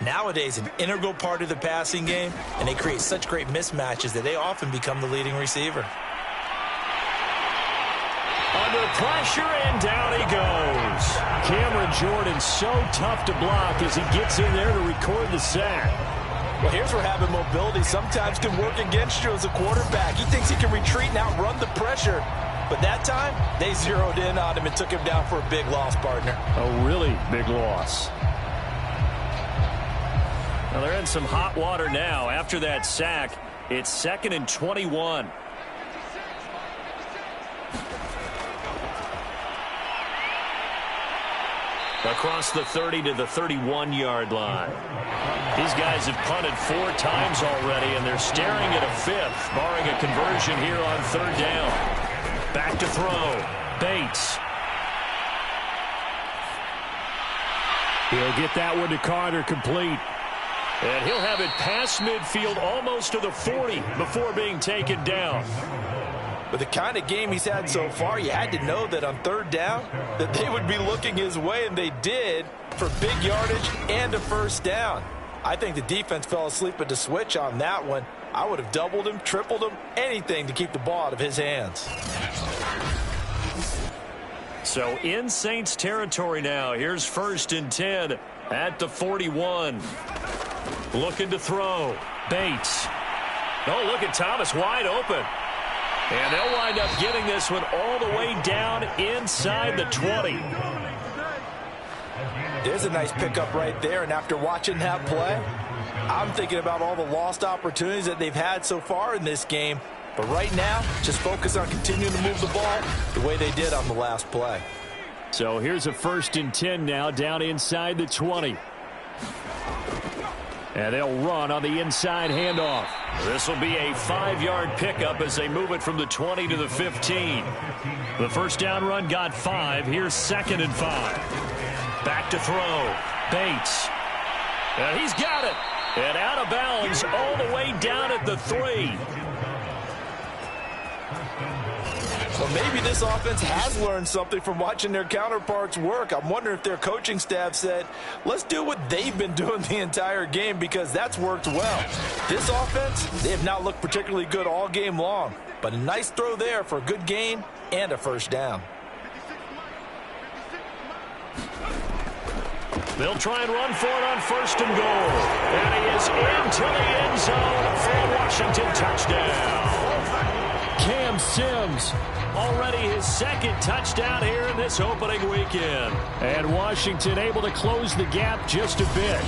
[SPEAKER 1] nowadays an integral part of the passing game, and they create such great mismatches that they often become the leading receiver.
[SPEAKER 2] Under pressure, and down he goes. Cameron Jordan so tough to block as he gets in there to record the sack.
[SPEAKER 1] Well, here's where having mobility sometimes can work against you as a quarterback. He thinks he can retreat and outrun the pressure. But that time, they zeroed in on him and took him down for a big loss, partner.
[SPEAKER 2] A really big loss. Well, they're in some hot water now. After that sack, it's 2nd and 21. Across the 30 to the 31-yard line. These guys have punted 4 times already, and they're staring at a 5th, barring a conversion here on 3rd down. Back to throw. Bates. He'll get that one to Carter, complete. And he'll have it past midfield almost to the 40 before being taken down.
[SPEAKER 1] With the kind of game he's had so far, you had to know that on 3rd down that they would be looking his way, and they did, for big yardage and a 1st down. I think the defense fell asleep at the switch on that one. I would have doubled him, tripled him, anything to keep the ball out of his hands.
[SPEAKER 2] So in Saints territory now. Here's 1st and 10 at the 41. Looking to throw. Bates. Oh, look at Thomas wide open. And they'll wind up getting this one all the way down inside the 20.
[SPEAKER 1] There's a nice pickup right there, and after watching that play, I'm thinking about all the lost opportunities that they've had so far in this game. But right now, just focus on continuing to move the ball the way they did on the last play.
[SPEAKER 2] So here's a 1st and 10 now down inside the 20. And they'll run on the inside handoff. This will be a 5-yard pickup as they move it from the 20 to the 15. The 1st down run got 5. Here's 2nd and 5. Back to throw. Bates. And he's got it. And out of bounds all the way down at the 3.
[SPEAKER 1] Well, maybe this offense has learned something from watching their counterparts work. I'm wondering if their coaching staff said, let's do what they've been doing the entire game, because that's worked well. This offense, they have not looked particularly good all game long, but a nice throw there for a good gain and a 1st down.
[SPEAKER 2] They'll try and run for it on 1st and goal. And he is into the end zone for a Washington touchdown. Cam Sims, already his 2nd touchdown here in this opening weekend. And Washington able to close the gap just a bit.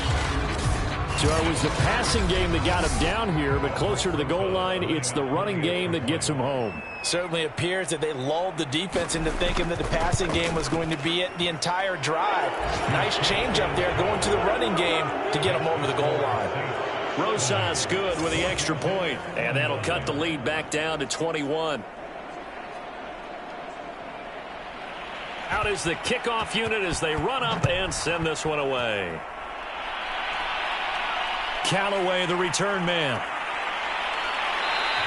[SPEAKER 2] So it was the passing game that got him down here, but closer to the goal line, it's the running game that gets him home.
[SPEAKER 1] Certainly appears that they lulled the defense into thinking that the passing game was going to be it the entire drive. Nice change up there going to the running game to get him over the goal line.
[SPEAKER 2] Rosas good with the extra point, and that'll cut the lead back down to 21. Out is the kickoff unit as they run up and send this one away. Callaway, the return man.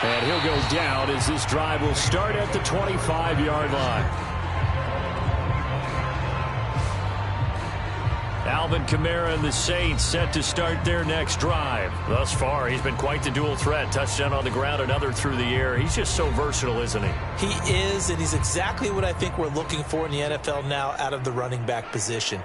[SPEAKER 2] And he'll go down as this drive will start at the 25-yard line. Alvin Kamara and the Saints set to start their next drive. Thus far, he's been quite the dual threat. Touchdown on the ground, another through the air. He's just so versatile, isn't he?
[SPEAKER 1] He is, and he's exactly what I think we're looking for in the NFL now out of the running back position.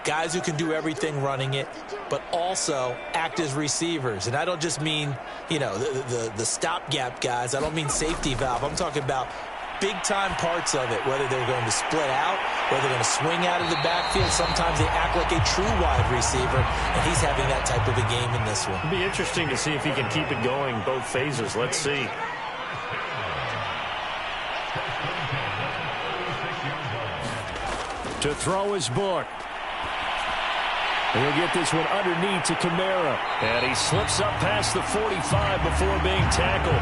[SPEAKER 1] Guys who can do everything running it, but also act as receivers. And I don't just mean, you know, the stopgap guys. I don't mean safety valve. I'm talking about big-time parts of it, whether they're going to split out, whether they're going to swing out of the backfield. Sometimes they act like a true wide receiver, and he's having that type of a game in this one.
[SPEAKER 2] It'll be interesting to see if he can keep it going both phases. Let's see. To throw his book. He'll get this one underneath to Kamara. And he slips up past the 45 before being tackled.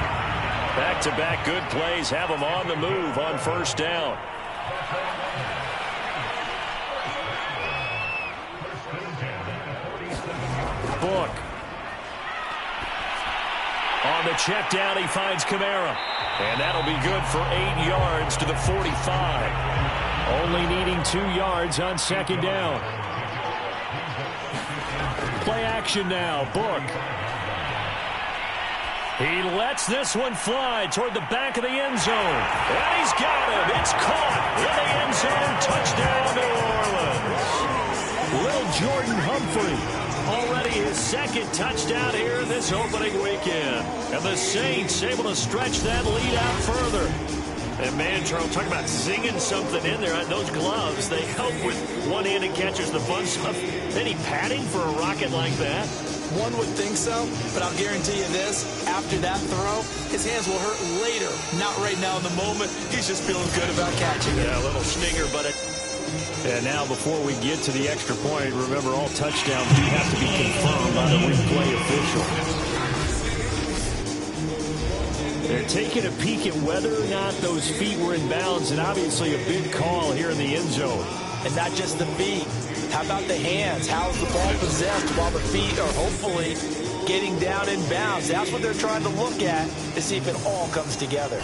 [SPEAKER 2] Back-to-back good plays have him on the move on 1st down. Book. On the check down, he finds Kamara. And that'll be good for 8 yards to the 45. Only needing 2 yards on 2nd down. Play action now. Book. He lets this one fly toward the back of the end zone. And he's got it. It's caught in the end zone. Touchdown, New Orleans. Little Jordan Humphrey, already his second touchdown here this opening weekend. And the Saints able to stretch that lead out further. And man, Charles, talk about zinging something in there. Those gloves, they help with one-handed catches, the fun stuff. Any padding for a rocket like that?
[SPEAKER 1] One would think so, but I'll guarantee you this. After that throw, his hands will hurt later. Not right now in the moment. He's just feeling good about catching it.
[SPEAKER 2] Yeah, a little stinger, but it... And now before we get to the extra point, remember all touchdowns do have to be confirmed by the replay official. They're taking a peek at whether or not those feet were in bounds, and obviously a big call here in the end zone.
[SPEAKER 1] And not just the feet. How about the hands? How's the ball possessed while the feet are hopefully getting down in bounds? That's what they're trying to look at to see if it all comes together.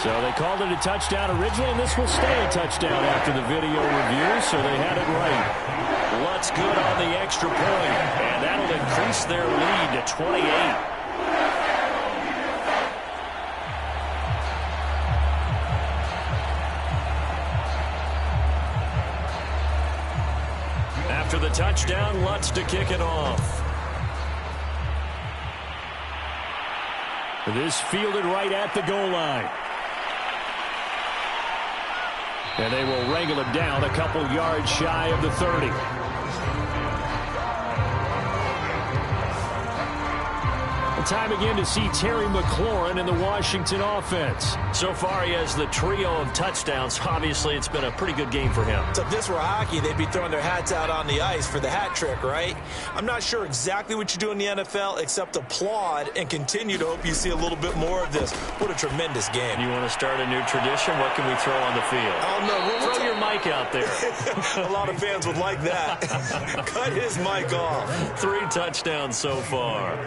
[SPEAKER 2] So they called it a touchdown originally, and this will stay a touchdown after the video review, so they had it right. What's good on the extra point, and that'll increase their lead to 28. After the touchdown, Lutz to kick it off. This fielded right at the goal line. And they will wrangle it down a couple yards shy of the 30. Time again to see Terry McLaurin in the Washington offense. So far, he has the trio of touchdowns. Obviously, it's been a pretty good game for him.
[SPEAKER 1] So if this were hockey, they'd be throwing their hats out on the ice for the hat trick, right? I'm not sure exactly what you do in the NFL except applaud and continue to hope you see a little bit more of this. What a tremendous game.
[SPEAKER 2] You want to start a new tradition? What can we throw on the field?
[SPEAKER 1] Oh, no.
[SPEAKER 2] Throw your mic out there.
[SPEAKER 1] A lot of fans would like that. Cut his mic off.
[SPEAKER 2] 3 touchdowns so far.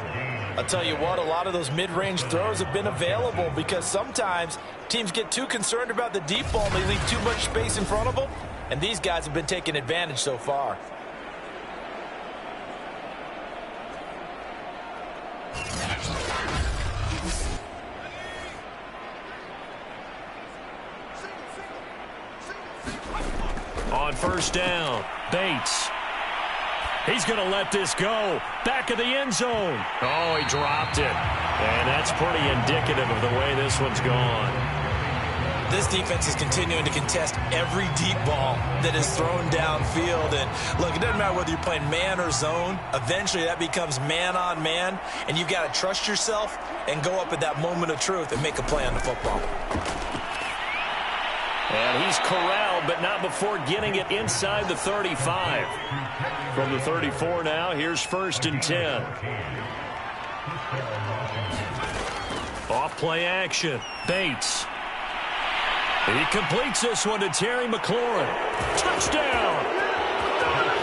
[SPEAKER 1] I'll tell you what, a lot of those mid-range throws have been available because sometimes teams get too concerned about the deep ball and they leave too much space in front of them, and these guys have been taking advantage so far.
[SPEAKER 2] On first down, Bates. He's going to let this go. Back of the end zone. Oh, he dropped it. And that's pretty indicative of the way this one's gone.
[SPEAKER 1] This defense is continuing to contest every deep ball that is thrown downfield. And look, it doesn't matter whether you're playing man or zone. Eventually that becomes man on man. And you've got to trust yourself and go up at that moment of truth and make a play on the football.
[SPEAKER 2] And he's corralled, but not before getting it inside the 35. From the 34 now, here's 1st and 10. Off play action. Bates. He completes this one to Terry McLaurin. Touchdown!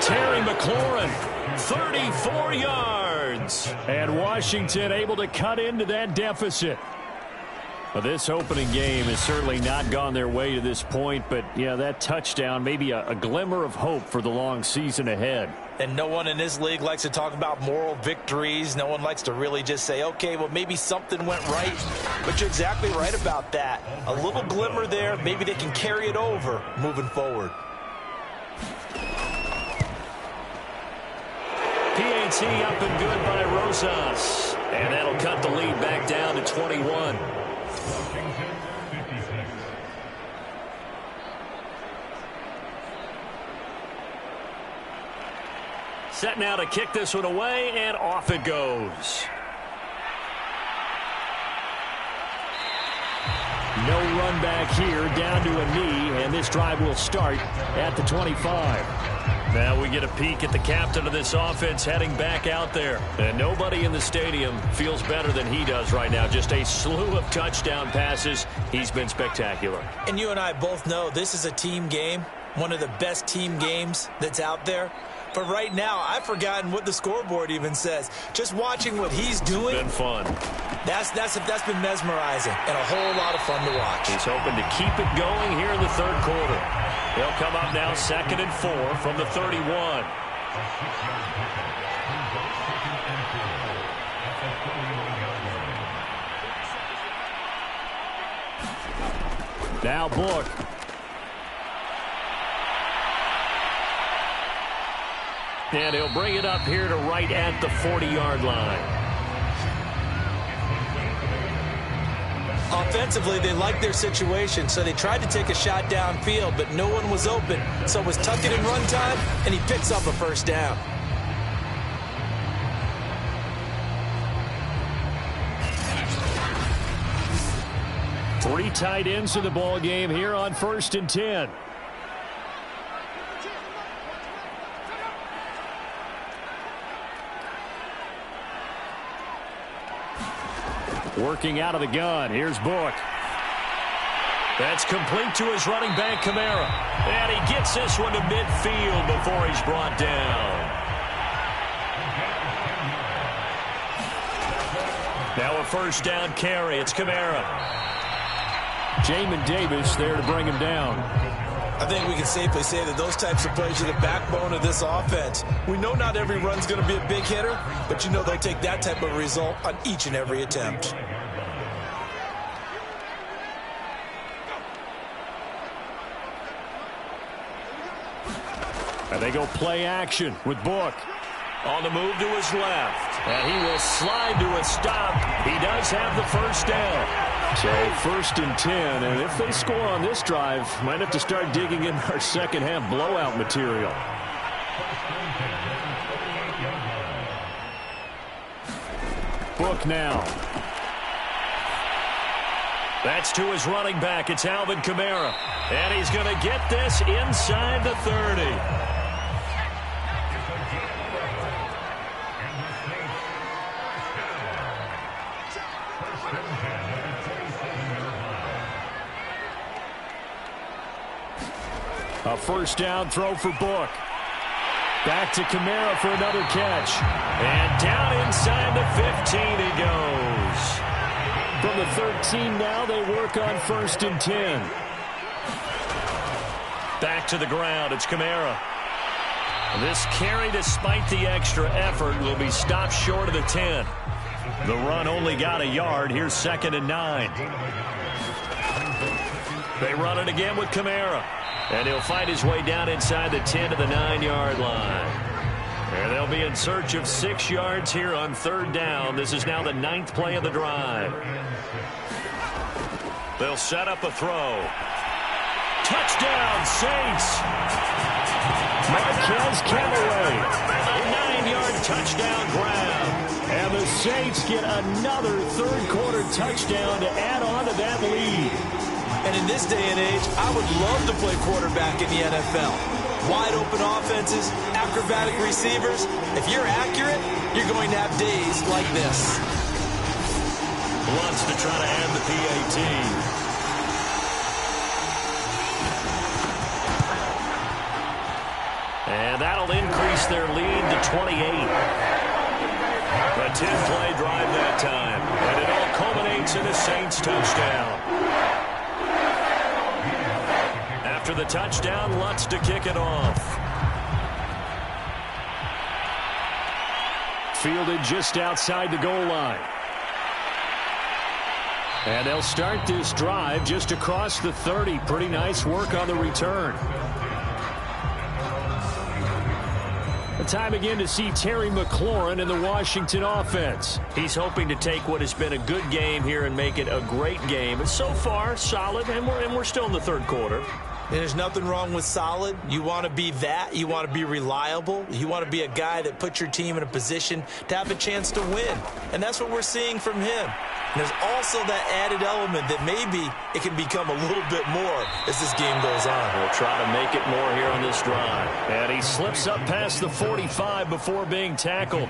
[SPEAKER 2] Terry McLaurin, 34 yards. And Washington able to cut into that deficit. Well, this opening game has certainly not gone their way to this point, but, yeah, that touchdown, maybe a glimmer of hope for the long season ahead.
[SPEAKER 1] And no one in this league likes to talk about moral victories. No one likes to really just say, okay, well, maybe something went right. But you're exactly right about that. A little glimmer there. Maybe they can carry it over moving forward.
[SPEAKER 2] PAT up and good by Rosas. And that'll cut the lead back down to 21. Set now to kick this one away, and off it goes. No run back here, down to a knee, and this drive will start at the 25. Now we get a peek at the captain of this offense heading back out there. And nobody in the stadium feels better than he does right now. Just a slew of touchdown passes. He's been spectacular.
[SPEAKER 1] And you and I both know this is a team game, one of the best team games that's out there. But right now, I've forgotten what the scoreboard even says. Just watching what he's doing.
[SPEAKER 2] Been fun.
[SPEAKER 1] That's been mesmerizing and a whole lot of fun to watch.
[SPEAKER 2] He's hoping to keep it going here in the third quarter. They'll come up now 2nd and 4 from the 31. Now Book. And he'll bring it up here to right at the 40-yard line.
[SPEAKER 1] Offensively, they liked their situation, so they tried to take a shot downfield, but no one was open. So it was tuck it in run time, and he picks up a first down.
[SPEAKER 2] Three tight ends in the ball game here on 1st and 10. Working out of the gun. Here's Book. That's complete to his running back, Kamara. And he gets this one to midfield before he's brought down. Now a first down carry. It's Kamara. Jamin Davis there to bring him down.
[SPEAKER 1] I think we can safely say that those types of plays are the backbone of this offense. We know not every run's going to be a big hitter, but you know they'll take that type of result on each and every attempt.
[SPEAKER 2] And they go play action with Book. On the move to his left. And he will slide to a stop. He does have the first down. So 1st and 10, and if they score on this drive, might have to start digging in our second half blowout material. Book now. That's to his running back. It's Alvin Kamara. And he's going to get this inside the 30. A first down throw for Book. Back to Kamara for another catch. And down inside the 15 he goes. From the 13 now, they work on 1st and 10. Back to the ground. It's Kamara. This carry, despite the extra effort, will be stopped short of the 10. The run only got a yard. Here's 2nd and 9. They run it again with Kamara. And he'll fight his way down inside the 10 to the 9-yard line. And they'll be in search of 6 yards here on 3rd down. This is now the 9th play of the drive. They'll set up a throw. Touchdown, Saints! Marquez Callaway. A 9-yard touchdown grab. And the Saints get another third-quarter touchdown to add on to that lead.
[SPEAKER 1] And in this day and age, I would love to play quarterback in the NFL. Wide open offenses, acrobatic receivers. If you're accurate, you're going to have days like this.
[SPEAKER 2] Wants to try to add the PAT. And that'll increase their lead to 28. A 10-play drive that time. And it all culminates in a Saints touchdown. After the touchdown, Lutz to kick it off. Fielded just outside the goal line. And they'll start this drive just across the 30. Pretty nice work on the return. The time again to see Terry McLaurin in the Washington offense. He's hoping to take what has been a good game here and make it a great game. And so far, solid, and we're still in the third quarter.
[SPEAKER 1] And there's nothing wrong with solid. You want to be that. You want to be reliable. You want to be a guy that puts your team in a position to have a chance to win. And that's what we're seeing from him. And there's also that added element that maybe it can become a little bit more as this game goes on.
[SPEAKER 2] We'll try to make it more here on this drive. And he slips up past the 45 before being tackled.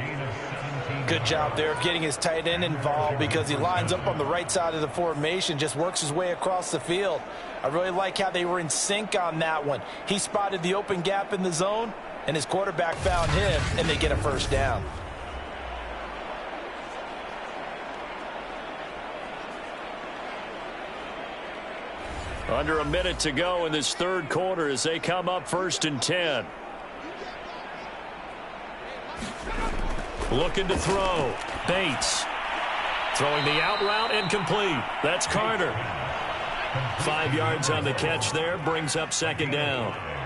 [SPEAKER 5] Good job there of getting his tight end involved because he lines up on the right side of the formation, just works his way across the field. I really like how they were in sync on that one. He spotted the open gap in the zone, and his quarterback found him, and they get a first down.
[SPEAKER 2] Under a minute to go in this third quarter as they come up 1st and 10. Looking to throw. Bates. Throwing the out route incomplete. That's Carter. 5 yards on the catch there. Brings up 2nd down.